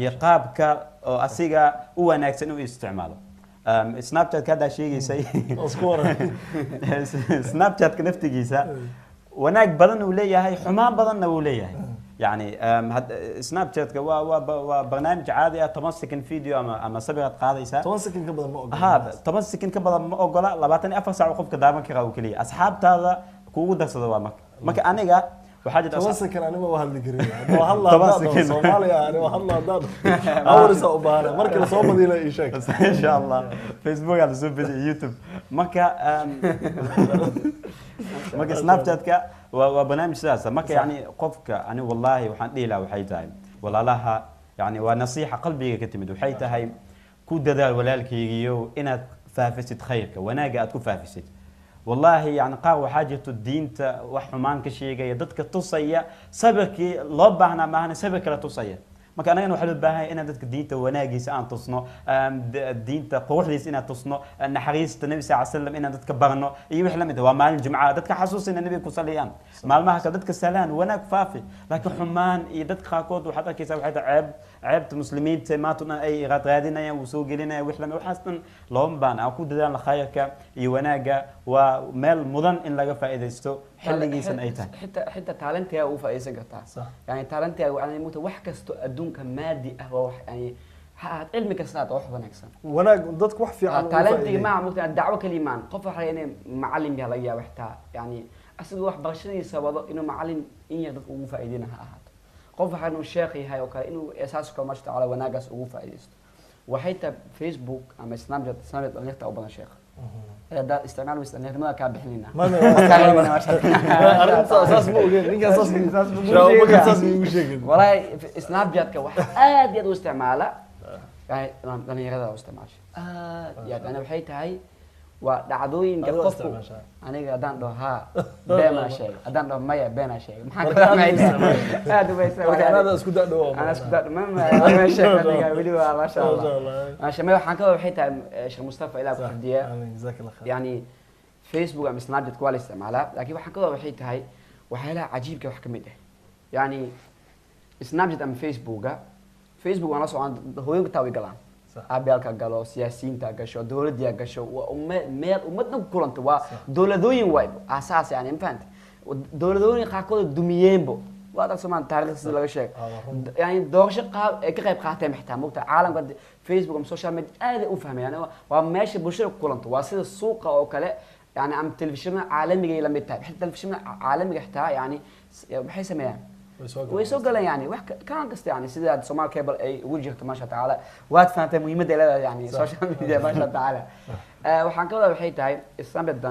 iyo qaabka oo asiga u wanaagsan inuu isticmaalo Snapchat ka da sheegaysay Snapchat ka naftigiisa wanaag badan uu leeyahay xumaan badanna uu leeyahay يعني سناب برنامج عادي 10 سكند فيديو اما صبغت قاديسا 10 سكند كبدا ما اوغلا ها 10 سكند كبدا ما اوغلا 24 ساعه قفك دaaban kara oo kaliya asxaabtaada kuugu darsada waa marka aniga waxa jirta 10 سكند aniga waa hadli kariyo waa hadla Soomaaliya aniga waa hadla dad awrisa u baana marka la soo badila ii sheeg insha Allah Facebook ala soo bidi YouTube marka Snapchat ka waa barnaamij sidaas marka yani qofka ani wallahi waxaan dhiilaa waxay tahay walaalaha yani waa nasiixa qalbiga ka timid waxay tahay ku dadaal walaalkaygiyo inaad faafisid khayrka wanaaga aad ku faafisid والله يعني قاو حاجة الدين وحمان كشيء دتك تصيّ سبك لو بعنا ما هن سبك لا تصيّ marka anagana waxa loo baahan inaan dadka diinta wanaagiisa aan tusno diinta quruxdiisa inaan tusno naxariista nabi sallallahu alayhi wasallam inaan dadka barno iyo wix la mid ah waa maalin jumcada dadka xasuusina nabiga ku saliyaan maalmaha ka dadka salaan wanaag faafi laakiin xumaan iyo dadka qaarkood waxa arkaysaa waxay tahay ceebta muslimiinta maantuna ay raadinayaan oo soo gelinayaan wix la mid waxaas dhan loo baahan aan ku dadaan khayrka iyo wanaaga waa meel mudan in laga faa'iideysto xilligiisan ay tahay حتى تالنتها وفايسن كرتا يعني تالنتها يعني موت wax kasto adduunka maadi ah waa wax yani علمي كسات wax wanaagsan wanaag dadku wax fiican تالنتي ما موت dacwo kalimaan qof waxa inay macallin yahay laga yaabo xitaa yani asagoo wax barashadiisa wado inuu macallin in yar dadku ugu faa'iideynaha ahaato qof waxa inuu sheekh yahay oo kale inuu asaaska ma taala wanaagaas ugu faa'iideysto waxay ta Facebook ama Snapchat dhalinyarta u badan sheekh هذا استعمال واستعمال ما كان بحلينا ما اساس مو نيجا اساس مو شيء والله سناب جات كواحد يدو استعماله يعني انا يرى استعمال يعني انا بحيت هاي ودعدوين قف انا ادان دو ها بما شيء ادان دو مايا بما شيء ما هذا بس انا اسكو دادو انا اسكو دادو ما شيء ولي ما شاء الله ما شاء الله waxaan ka waxayta sheekh Mustafa ila ku xadiya جزاك الله خير يعني فيسبوك ama Snapchat ku wala isticmaalaa laakiin waxaan ka waxay tahay waxyaalaha cajiibka wax kamid ah yani Snapchat ama Facebook wana soo hooyinka tawi galaan abyalka galo siyaasiyiinta gasho dawladda gasho meel ummadna ku kulanta waa dawladooyin way asaas yani infant dawladooyin qaarkood dumiyeenbo waa Soomaan taariikhda laga sheeg yani doorasho qaab ay ka qayb qaateen xitaa moogta caalamka Facebook ama social media aad u fahmayaan waa meesha bulshada ku kulanta waa sida suuqa oo kale yani am telefishinka caalamiga la mid tahay telefishinka caalamiga xitaa yani waxay sameeyaan ويسوق له يعني كان قصدي يعني سيدا سومال كيبل اي وجهته ما شاء الله تعالى واد فانت مهمه له يعني سوشيال ميديا ما شاء الله تعالى waxaan ka wada waxay tahay Snapchat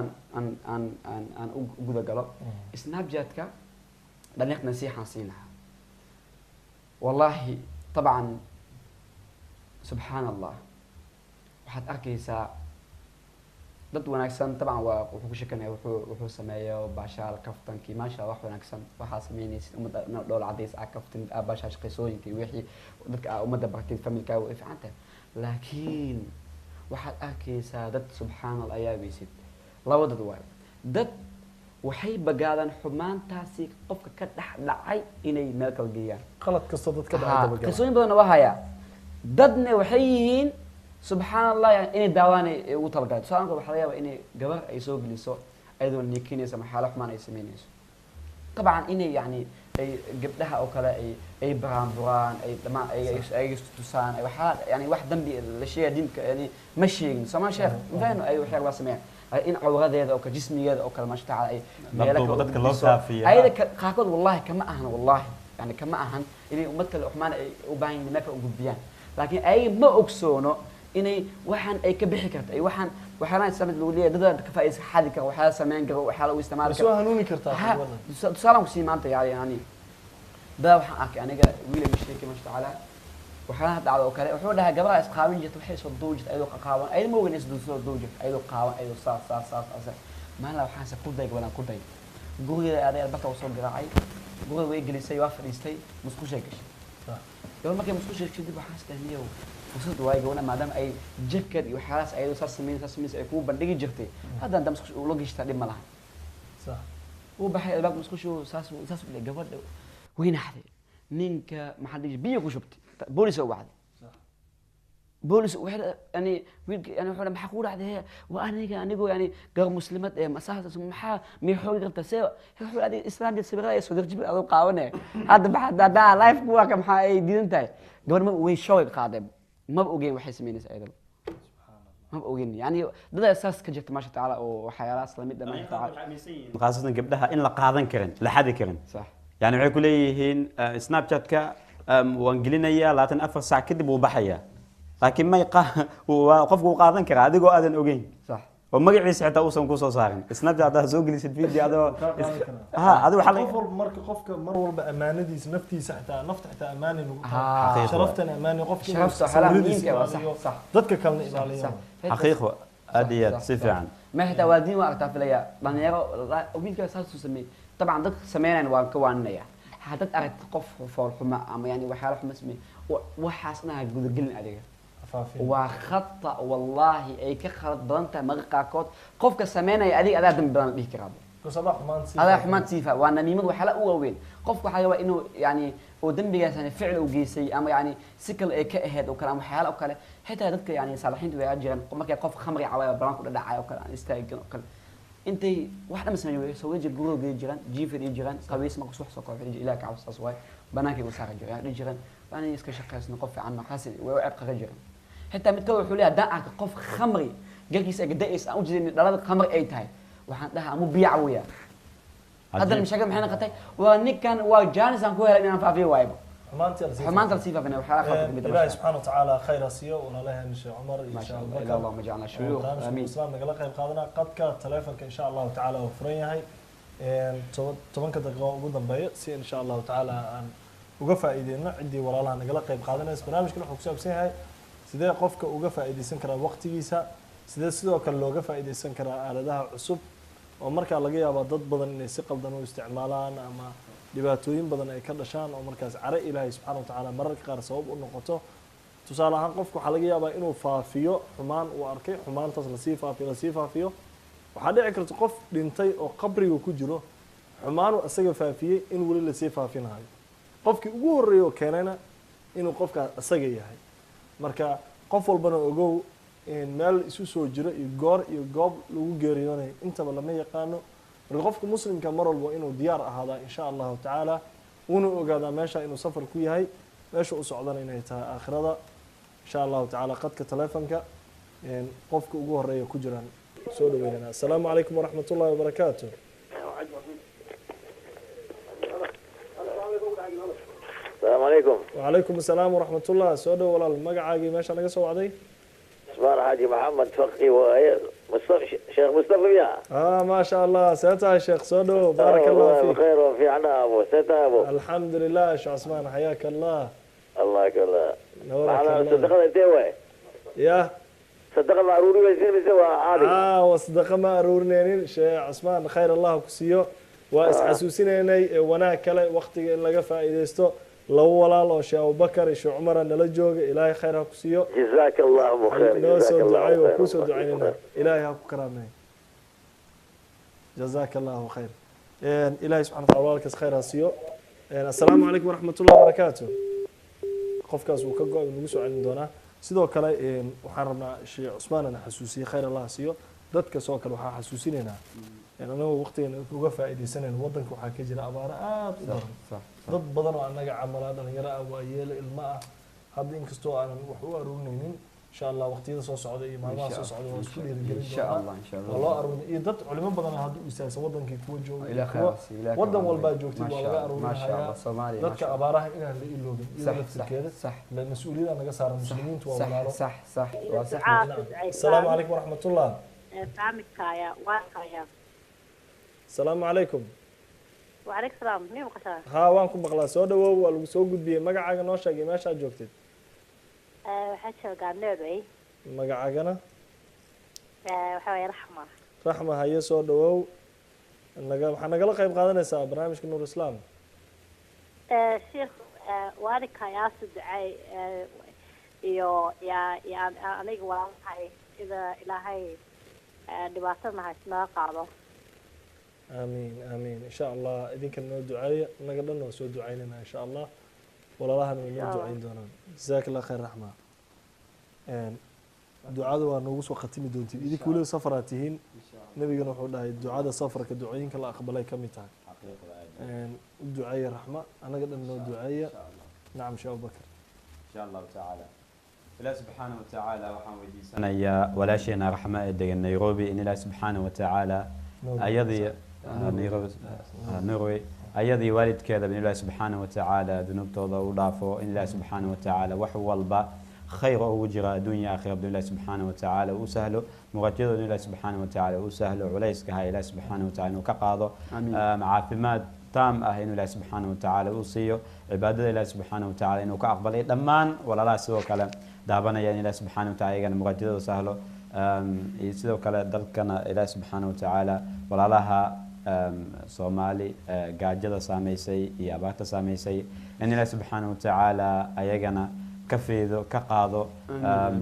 aan ugu galo Snapchat-ka dhallinyarada nasiixa siinaha wallahi طبعا سبحان الله waxaad arkaysaa dad wanaagsan طبعا waa wuxuu ku sheekanaya wuxuu sameeyo baashaal kaftankii maasha wax wanaagsan waxa sameynaysid umada dhool cadays ah kaftan baashaal shaqeysooyinkii wixii dadka umada bartay familka oo fiicanta laakiin waxaad arkaysaa dad subxaanallah ayaa weysid labadooda waa dad waxay bagaadaan xumaantaasi qofka ka dhax dhacay inay meel kala geeyaan qalad kasta dadka dhacay bagaadaan kasooyin badan waa haya dadna waxay yihiin سبحان الله يعني إني داواني وطلقات سواء كنت بحرية إني جبر يسوق لسه أيضا نيكيني سما حالة حمان يسمينيس طبعا إني يعني أي جبتها أو كلا أي بران أي تما أي تسان أي حالة يعني واحد ذنبي الشيء دين يعني مشي سما شاف فين أي وحير الله سمع إن عورة هذا أو كجسمي هذا أو كلا ما شتى على أي بدك الله كافية أي كاكود والله كما أهن والله يعني كما أهن إني أمثل الحمان وباين لناك وجبيان لكن أي ما أكسونه إني وحن أي كبيحة كرت أي وحنا يستمد الولية ده كفاية حادك وحلا سمين كرو وحلا ويستمر بس هنوني كرتا سلام كسيم أنت يعني ده وحن أك يعني جا ويل مشترك مش تعالى وحنا هذا على وكالة وحنا جبرا إسقامين جت وحيس الضوجة أيضا قاوان أيضا مو جنس الضوجة أيضا قاوان أيضا صار ما لو حاسة كل ذيك ولا كل ذيك قولي هذا البكا وصل جراعي قولي ويجلس يوافر يستي مسكوش هيكش يوم ما كان مسكوش هيكش دي بحاس تهنيه فصلت واي جونا ما دام أي جكر وحاس أي ساسمين أيكون بندقي جرتي هذا أنت مسكوش ولقيش تعلم ملاه صح وبحي الباق مسكوش ساس اللي قبل وين حد نينك ما حد يجي بيجو شفت بوليس هو واحد بوليس واحد يعني يعني وحنا محقول عليه وأنا يعني قر مسلمات مساحة محا ميحول قرت سوا يحول هذه إسلام جالس يسود رجيب هذا قاونه هذا بعد ده لايف قوة كم حاجة دين تاي قبل ما ويشوي قادم ما بقولين وحي سمينيس أيضا ما بقولين يعني ده أساس كجت ما شاء الله وحياة إسلامية ما شاء الله خاصة قبلها إن لقاعدن كرن لحد كرن صح يعني waxay ku leeyihiin Snapchat ka waan gelinaya 24 saac kadib uu baxaya laakiin may qofku qaadan kara adigoo aadan ogeyn صح ومجلس حتى أوصل كوسو صارن سناب هذا زوج اللي فيديو هذا هذا حلا قفل مرك قفك مرور بأمانة دي نفتي حتى نفط حتى أمانة حقيقة شرفتنا أمانة قفك شرفت حلا مين كذا صح ضدك كلنا إيطاليين حقيقة أديت سفعا ما حتى والدين وقتها في ليا دنيرو ويلك اساس سمي طبعا دك سمينان وان كوانيا حدد ارت قف فول حما اما يعني وحال حما سمي وحاسنا غدغلن اديga waa khata wallahi ay ka khalad badanta magaqaaqood qofka sameynaya adiga adaa dambi badan dhihi karaa adaa xumaan siifa waa namiimad waxa la uga weyn qofku waxa yaabaa inuu yani oo dambigaas yani ficil u geysay ama yani si kale ay ka ahayd oo kale ama waxyaalo kale xitaa dadka yani saalixiintu way jiraan markay qof khamri cawaya balan ku dhacay oo kale aan istaagin oo kale intay wax dhan sameeyay soo wajir gurooga jiraan jiifir jiraan qabiis ma ku soo soo kooxay ilaa ka cabsaas way banaanka u saara jiraan baan iska shaqeysna qof fiican ma xasil way u ciqaqa jiraan حتى متكون حولها داعك قف خمري جالس أجدائس أو جزء من دلالة خمر أي تاي وحدها مو بيعويا هذا المشاكل محنا قتاي ونك كان وجانس عن كوها لأننا فافي وايب حمان تلصيفة بنا وحلا خاطر الله سبحانه وتعالى خير سيو ولا له إن شاء عمر إن شاء الله اللهم اجعلنا شيوخ آمين الإسلام نقول لك قادنا قد كتلفونك إن شاء الله تعالى وفرين هاي طبعا كده قدام بيت سي إن شاء الله تعالى أن وقفة إيدينا عندي ولا الله نقول لك قادنا برنامج كله حكسب سي هاي sidee qofka uga faa'iideysan karaa waqtigiisa sidee sidoo kale looga faa'iideysan karaa aaladaha cusub oo markaa laga yaabo dad badan inay si qaldan u isticmaalaan ama dhibaatooyin badan ay ka dhashaan oo markaas care ilaahay subxaanahu wa tacaala mararka qaar sabab u noqoto tusaale ahaan qofku waxaa laga yaabaa inuu faafiyo xumaan uu arkay xumaantaas lasii faafiyo waxaa dhici karta qof dhintay oo qabriga ku jiro xumaanu isaga faafiyey in weli lasii faafinayo qofkii ugu horreeyay oo keenayna inuu qofkaas isaga yahay marka qof walbana ogow in meel isu soo jiro iyo goor iyo goob lagu geeriyoonayo intaba lama yaqaano marka qofka muslimka mar walba inuu diyaar ahaada insha Allah taala una ogaada meesha inuu safar ku yahay meesha uu socdana inay tahay aakhirada insha Allah taala qadka telefonka qofka ugu horeeya ku jiraan soo dhaweeyna assalaamu alaykum wa rahmatullahi wa barakatuh السلام عليكم. وعليكم السلام ورحمة الله. سودو ولا المقعاقي ماشي أنا قصوا عدي. اسمه حاجي محمد فقي مصطفى شيخ مصطفى يا. ما شاء الله سيتا يا شيخ سودو بارك الله فيك. بخير وفي عنا أبو سيتا أبو. الحمد لله شو عثمان حياك الله. الله يكرمك. نورك الله. صدقنا تيوي. يا. صدق ما أروري بيصير بيسوى عادي. وصدق ما أرورنين شيخ عثمان خير الله كسيو. واسحسوسيني وانا كلا وقت لقى فائدته لو ولا لو شيخ أبو بكر شيخ عمر نلجوج إلهي خير كسيو. جزاك الله خير. نوسو دعاء وكوسو دعينا إلهي هاكو كرامه. جزاك الله خير. إلهي سبحانه وتعالى خير سيو. السلام عليكم ورحمة الله وبركاته. قفكاس وكجو نقصو عن دونا. sidoo kale waxaan rabnaa sheekh Usmaan ana xasuusiye khayr Allah siiyo dadka soo kale waxa xasuusinayna anagu waqtigan uga faa'iideysanayna wadanka waxa ka jira abaar aad u daran dad badan oo anaga camalaan dhalinyaro ah waa yeel ilma ah hadda inkastoo aanan wax u aruurinaynin insha Allah waqtiyada soo socda iyo maalmaha soo socda waa isku dhiirigelin insha Allah walaa aruurin iyo dad culimo badan hadda u istaagsan wadankii kuwa jooga wadan walba joogtay waa laga aruurinaya dadka abaaraha inaan la iloobin iyo dadkeeda la mas'uuliyada naga saaran muslimiintu waa walaalo صح السلام عليكم ورحمة الله فهمتكايا واقعيا السلام عليكم وعليك السلام مين مقشار ها وانكم مقلا سو دhowow waa lagu soo gudbiyay magacaaga noo sheegay meesha aad joogtid waxaan joogaa Norway magacaagana waxa way raxma haye soo dhowow waxaa nagala qayb qaadanaysaa barnaamijka Nuur Islaam sheekh waadikaya ducay iyo ya aniga waalahay ida ilaahay dhibaatadna haysna qaado آمين إن شاء الله إذن كان نود دعاء نقدر نسوي دعائنا إن شاء الله ولا الله من نود دعائنا دونا جزاك الله خير رحمة دعاء ونوصل ختم دونتي إذا كل سفراتهن نبي نروح لها الدعاء سفر كدعائين كلا أقبلها كم يتعب دعاء رحمة أنا قدر نود دعاء نعم شاء أبو بكر إن شاء الله تعالى الله سبحانه وتعالى وحمد سنة يا ولا شيء رحمة دق نيروبي إن الله سبحانه وتعالى أيضي نروي أيضي والد كذا بإن الله سبحانه وتعالى ذنوب توضع وضعفه إن الله سبحانه وتعالى وحول با خير وجرى دنيا آخرة بإن الله سبحانه وتعالى وسهله مغتير إن الله سبحانه وتعالى وسهله وليس كهاي الله سبحانه وتعالى وكقاضه معافمات تام إن الله سبحانه وتعالى وصيه عبادة الله سبحانه وتعالى إنه كأقبل دمان ولا لا سوى كلام دابنا يعني الله سبحانه وتعالى يعني مغتير وسهله iyo sidoo kale dalkana ilaahi subxaanahu watacaala walaalaha soomaali gaajada saameysay iyo abaarta saameysay in ilaahi subxaanahu watacaala ayagana ka fiido ka qaado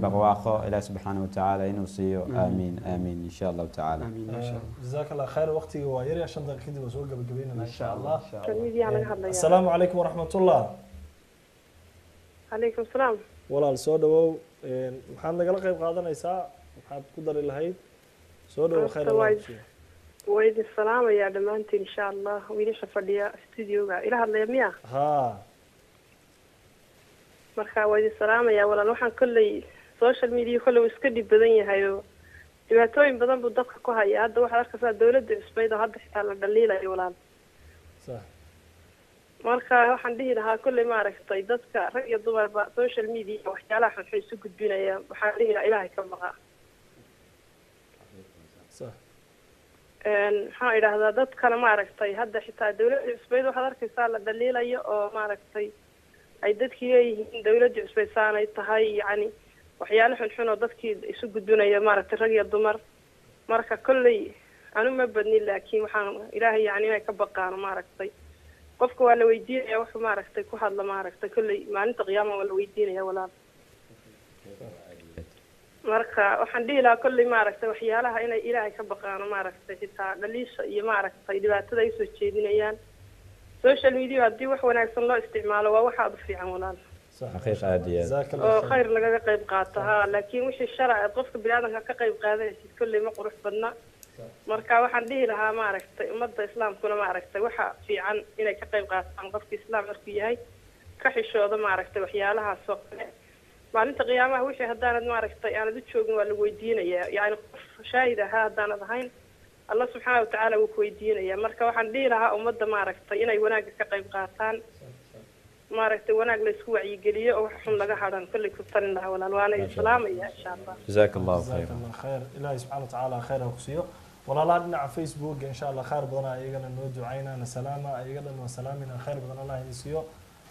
barwaaqo ilaahi subxaanahu watacaala inuu siiyo aamiin aamiin insha allahu tacaala جزاك الله خير وقتي واير عشان دقيقتي وسوق قبل ان شاء الله كلميدي أنا هذا السلام عليكم ورحمة الله عليكم السلام walaal soo dhawow maxaad nagala qayb qaadanaysaa maxaad ku dari lahayd soo dhawow khayr ويد السلام يا دمانتي إن شاء الله ويليش فديا استوديو إلى هذا يميا ها marka waydi salaamaya walaal waxaan kulley social media kulley uu iska dhib badan yahay oo dhibaatooyin badan buu dadka ku haya hadda waxaad arkaysaa dawladda cusbeyd oo hadda xitaa la dhaliilayo walaal صح marka waxaan dhihi lahaa kulley maaragtay dadka rag iyo dumarba social media waxyaalaha xunxun isu gudbinaya waxaan dhihi lahaa ilaahay ka baqa صح maxaan idhaahdaa dadkana maaragtay hadda xitaa dawladda cusbeyd waxaad arkaysaa la dhaliilayo oo maaragtay ay dadkii leeyihiin dawladda cusbeyd saanay tahay yacni waxyaalo xunxun oo dadkii isu gudbinaya maaragtay rag iyo dumar marka kolley anu ma badnin laakiin waxaan ilaahay yacni inay ka baqaano maaragtay qofka waa la weydiinaya wuxuu maaragtay ku hadla maaragtay kolley maalinta qiyaama waa la weydiinaya walaal marka waxaan dhihi lahaa kolley maaragtay waxyaalaha inay ilaahay ka baqaano maaragtay xitaa dhaliisha iyo maaragtay dhibaatada ay soo jeedinayaan social media haddii wax wanaagsan loo isticmaalo waa waxa aad u fiican walaal صح xaqiiqa aad iyo aad جزاك oo الله خير khayr lagaga qayb qaato ha laakiin wixii sharci aad qofka biniaadanka ka qayb qaadanaysid kolley ma qurux badna marka waxaan dhihi lahaa maaragtay ummadda islaamkuna maaragtay waxa fiican inay ka qayb qaataan qofka islaam markuu yahay ka xishooda maaragtay waxyaalahaas oo kale maalinta qiyaamaha wixii haddaanad maaragtay aanad u joogin waa lagu weydiinayaa yacni qof shaahid ahaa haddaanad ahayn allah subxaana watacaala wuu ku weydiinayaa marka waxaan dhihi lahaa ummadda maaragtay inay wanaagga ka qayb qaataan maaragtay wanaag la isku wacyigeliyo oo wax xun laga hadhan kolley ku talin lahaa walaal waana islaamaya insha allah jazaak allahu جزاك khayra الله خير إلهي سبحانه وتعالى خير وكسيو walaalaha dhinaca facebook insha allah khayr badan ayagana noo ducaynana salaama ayagana noo salaamina khayr badan allah idin siiyo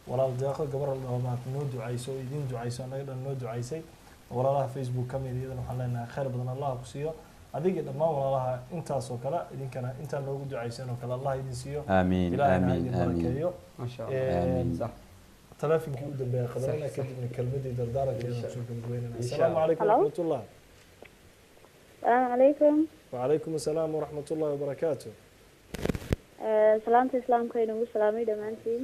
walaal deeqo gabar dhawmaad noo ducayso idin ducayso anaga dhan noo ducaysay walaalaha facebook ka mid iyadana waxaan leenahay khayr badan allah ku siiyo adiga dhammaan walaalaha intaas oo kale idinkana intaan noogu ducaysan oo kale allah idin siiyo aamiin ilaahayna aamiin idin aamiin barakeeyo ما شاء الله آمين. صح taleefonkii u dambeeya qadarina kadibna kelmadii dardaarankeeda soo gabagabeynana asalaamu calaykum Hello. waraxmat ullah السلام عليكم وعليكم السلام ورحمة الله وبركاته salaamta islaamka inagu salaamay dhammaantiin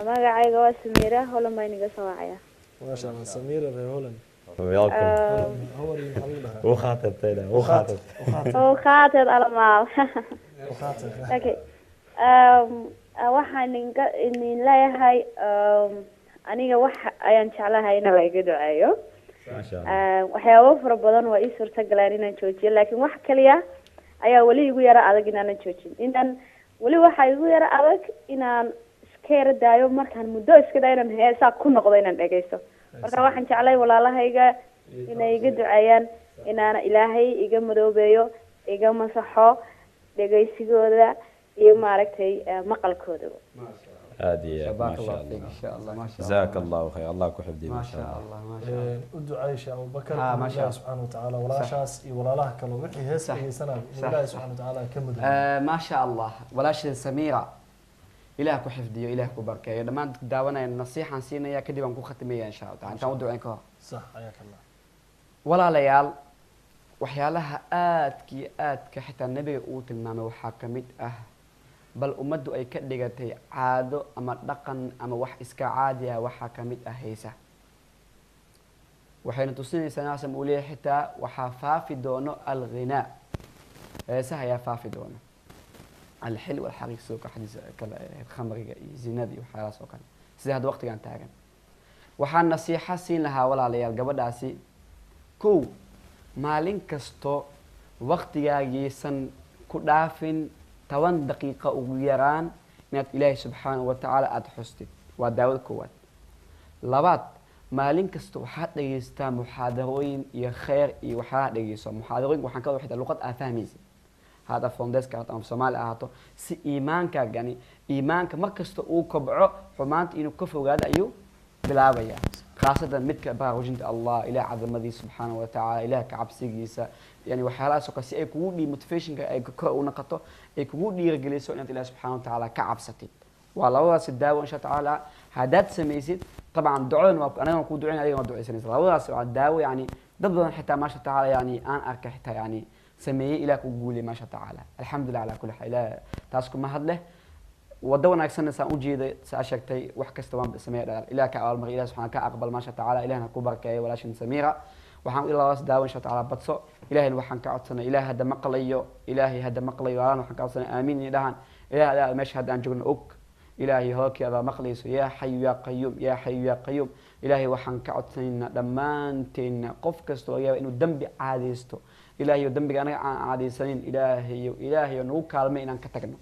magacayga waa Samiira holan baa inaga soo wacaya ما شاء الله سميرة في هولند welcome هوري محل لها وخاطبتنا وخاطب oo khaateed alamaal وخاطر okay waxaan idin leeyahay aniga wax ayaan jeclahay in la iga duceeyo ما شاء الله waxyaabo fara badan waa ii suurtagalaan inaan joojiyo laakiin wax kaliya ayaa weli igu yara adag inaanan joojin inaan weli waxaa igu yara adag inaan iska yara daayo markaan muddo iska daayo inaan heesaa ku noqdo inaan dhegeysto marka waxaan jeclay walaalahayga inay iga duceeyaan inaana ilaahay iga madoobeeyo iga masaxo dhegeysigooda iyo maaragtay maqalkooda هذه ما شباك شاء الله فيك الله ان شاء الله ما شاء الله جزاك الله خير الله كحفظي ما ما شاء شاء الله الله ما شاء الله uddu caysha abubakar ما شاء ilaahi الله. subxaana watacaala walaashaas iyo walaalaha kale wixii hees صح. dhegeysanaa صح. ilaahi subxaana watacaala ka mudan ما شاء الله walaashada Samiira ilaah ku xifdiyo ilaah ku barkeeyo dhamaan dadka daawanayna nasiixan siinaya kadib aan ku khatimeeyaa insha Allah ta'ala intaan u duceyn ka hor sax ayaaka allah walaalayaal waxyaalaha aadka xitaa nabiga uu tilmaamay waxaa ka mid ah bal ummaddu ay ka dhigatay caado ama dhaqan ama wax iska caadi ah waxaa ka mid ah heesa waxayna tusinaysaa naasam uu leeyahay xitaa waxaa faafi doono alghinaa heesaha ayaa faafi doono alxil walxaqiiq sidoo kale xadiis kale khamriga iyo zinada iyo waxyaalahaas oo kale sida hadda waqtigan taagan waxaan nasiixa siin lahaa walaalayaal gabadhaasi kow maalin kasto waqtigaagiisan ku dhaafin 10 daqiiqo ugu yaraan inaad ilaahay subxaanahu wa tacaala aada xustid waa daawada koowaad labaad maalin kasta waxaad dhegeystaa muxaadarooyin iyo kheyr iyo waxyaalaha dhegeyso muxaadarooyinka waxaan ka wada xitaa luqad aad fahmaysa hada fondeska ahaato ama soomaali ahaato si iimaankaagani iimaanka mar kasta uu kobco xumaanta inuu ka fogaado ayuu bilaabaya khaasatan midka baraarujinta allah ilaah cadamadiisa subxaana wa tacaala ilaah ka cabsigiisa yani waxyaalahaasoo kale si ay kugu dhii motivationka ay kor u noqoto ay kugu dhiirigeliso inaad ilaah subxaana wa tacaala ka cabsatid waa labadaasi daawo insha tacaala haddaad samaysid طبعا دعونا انا كنت دعينا عليه ودعي سنه labadaas waa daawo yani dad badan xitaa maasha tacaala yani aan arkay xitaa yani sameeyay ilaa ku guulay maasha tacaala alxamdulilah ala kulli xaal ilaa taas kuma hadle wada wanaagsan saan u jeeday saa sheegtay wax kasta waan sameeyay ilaa ka aal mar ilaa subxaana ka aqbal maasha tacaala ilaahna ku barkeeyo walaashin samiira waxaan ilaa daawo insha tacaala badso ilaahayna waxaan ka codsanay ilaah hada maqlayo ilaahay hada maqlayo aan waxaan ka codsanay aamin idhahan ilaah meesha hadda aan joogno og إلهي هوك هذا مخلص يا حي يا قيوم يا حي يا قيوم إلهي وحن كعدتنا دمانتنا قف كستو يا إنه دم عاديستو إلهي ودم أنا عادي سنين إلهي نو كلمة إن كتكنو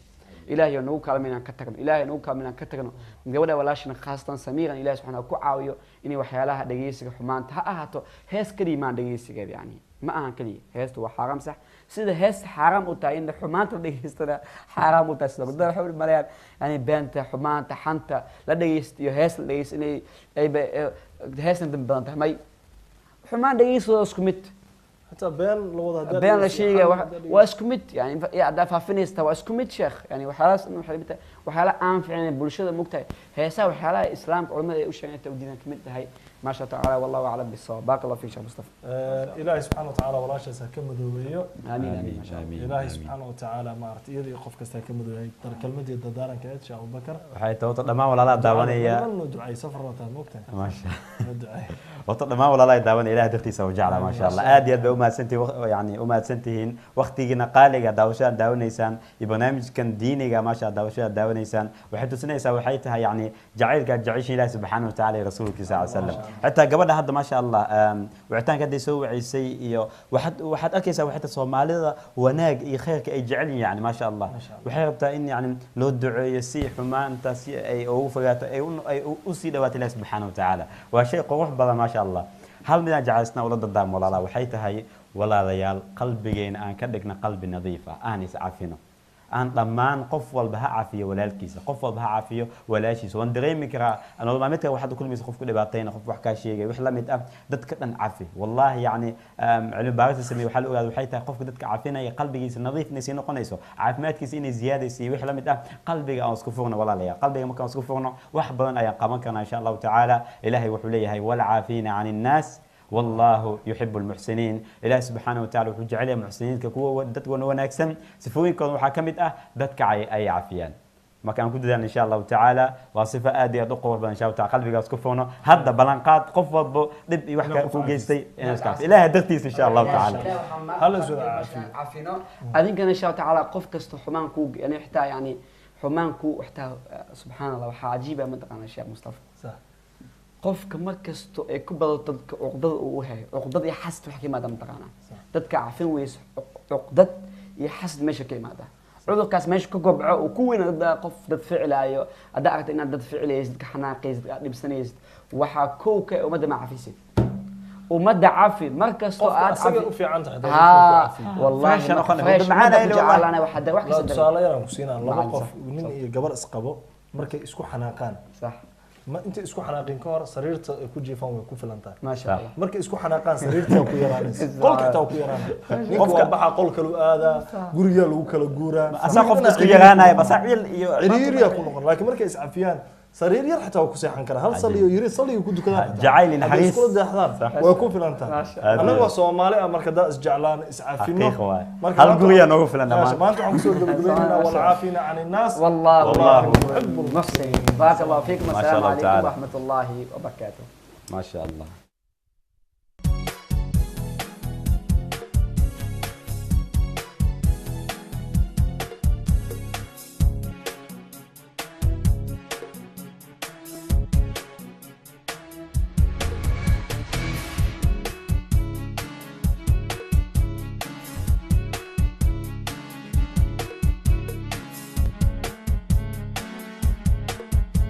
إلهي نو كلمة إن كتكنو إلهي نو كلمة إن كتكنو مجودا ولاش خاصة سميرا إلهي سبحانه كعاويو إني وحيالها دقيسك حمان تهاتو هس كريمان دقيسك يعني ما أنا كلي هست هو حرام صح سيده هست حرام وتاين حمان تدقيستنا حرام وتسلم بدنا حول الملايين يعني بنت حمان تحنت لا دقيست هست دقيست إني أي هست ندم بنت ماي حمان دقيست واسكمت حتى بين لو هذا بين الشيء واسكمت يعني يا دافع فينيستا واسكمت شيخ يعني وحالاس إنه حلبته وحالا أنفع يعني بولشة مقتى هيسا وحالا إسلام علماء وش يعني تودينا كمت هاي ما شاء الله والله أعلم بالصواب بارك الله فيك شيخ مصطفى إلهي سبحانه وتعالى ولا شيء سكم ذويه آمين آمين ما شاء الله إلهي سبحانه وتعالى ما أعرف يدي قف كستكم ذويه ترى كلمة الدارن كأنت شيخ أبو بكر waxay toota dhamaan walaalaha daawanaya دعاء سفر وتام مقتى ما شاء دعاء وطن dhamaan walaalaha daawanaya ilaahay dartiisa u jeclaa ma sha Allah aad iyo aad bay u mahadsantihiin yani u mahadsantihiin waqtigiina qaaliga daawashada daawanaysaan iyo barnaamijkan diiniga ma sha Allah daawashada daawanaysaan waxay tusinaysaa waxay tahay yani jacaylka jacayl ilaahay subhanahu wa ta'ala iyo rasuulkiisa sallallahu alayhi wasallam hatta gabadha hadda ma sha Allah wicitaanka hadday soo wacisay iyo waxaad arkaysaa waxay tahay Soomaalida wanaag iyo khayrka ay jecel yihiin yani ma sha Allah waxay rabtaa in yani loo duceeyo si xumaanta si ay ugu fogaato ay u sii dhawaato ilaahay subhanahu wa ta'ala waa shay qurux badan ma sha Allah hal midaan jacaysna wala dadaam walaalaha waxay tahay walaalayaal qalbigeena aan ka dhigna qalbi nadiif ah aan is cafino aan dhammaan qof walba ha cafiyo walaalkiisa qof walba ha cafiyo walaashiisa waan dareemi karaa anoo maamadka waxaad kulmaysa qof ku dhibaatayna qof wax ka sheegay wax la mid ah dadka dhan cafi wallahi yani cilmi baaris sameey waxa la ogaad waxay tahay qofka dadka cafinaya qalbigiisa nadiifnaysa noqonayso caafimaadkiisa inay ziyaadayso wax la mid ah qalbiga aan isku fogno walaalayaal qalbiga markaan isku fogno wax badan ayaan qaban karnaa insha Allah ta'ala ilaahay wuxuu leeyahay wal caafina 'anil naas والله يحب المحسنين إله سبحانه وتعالى وجعل المحسنين كقوة دتك وناكسن سفوين كون وحكمت دتك أي عافيان ما كان كده إن شاء الله تعالى وصفة آدية قوة إن شاء الله تعالى قلبي قاس كفونه هذا بلانقات قفض دب يحكي فوق جيستي إله دتيس إن شاء الله تعالى هلا زود عافينا أذن كان إن شاء الله تعالى قف كست حمان كوج يعني حتى يعني حمان كو حتى سبحان الله وحاجيبة منطقة الشيخ مصطفى صح qofka markasto ay ku badato dadka uqdad uu hayo uqdad iyo xasad wax ka yimaada mataqaana dadka cafin weys uqdad iyo xasad meesha ka yimaada cudurkaas meesha ka gobco oo ku weyn qof dad ficilaayo ada aragtay inaad dad ficilaysid ka xanaaqaysid aad dhibsanaysid waxa kooka umada ma cafisid umada cafi markasto aad cafi u fiican tahay wallahi macana ila jacalana waxa wax ka tusaale yar aan ku siinaa laba qof nin iyo gabar isqabo markay isku xanaaqaan صح ما انت اسكو حناقين كور سريرت ku jiifan way ku filantaa ما شاء الله marka isku xanaaqaan sariirta ku yaraanaysa qolka taa ku yaraanaysa qofka baxa qolka lu aada guriga lagu kala guuraa asa qofka isku yaraanay basaacil iyo ciriiriya ku noqon laakiin markay is cafiyaan sariir yar xataa ku seexan kara hal saliyo yiri saliyo ku dukadaan jacayl naxariis isku daxdaan way ku filantaa anaga waa Soomaali marka daa is jeclaan is cafino marka hal guriga noogu filan maanta waxaan ku soo gabagabeynaa wal caafina 'an الناس والله يحب المحسنين بارك الله فيكم والسلام عليكم ورحمة الله وبركاته ما شاء الله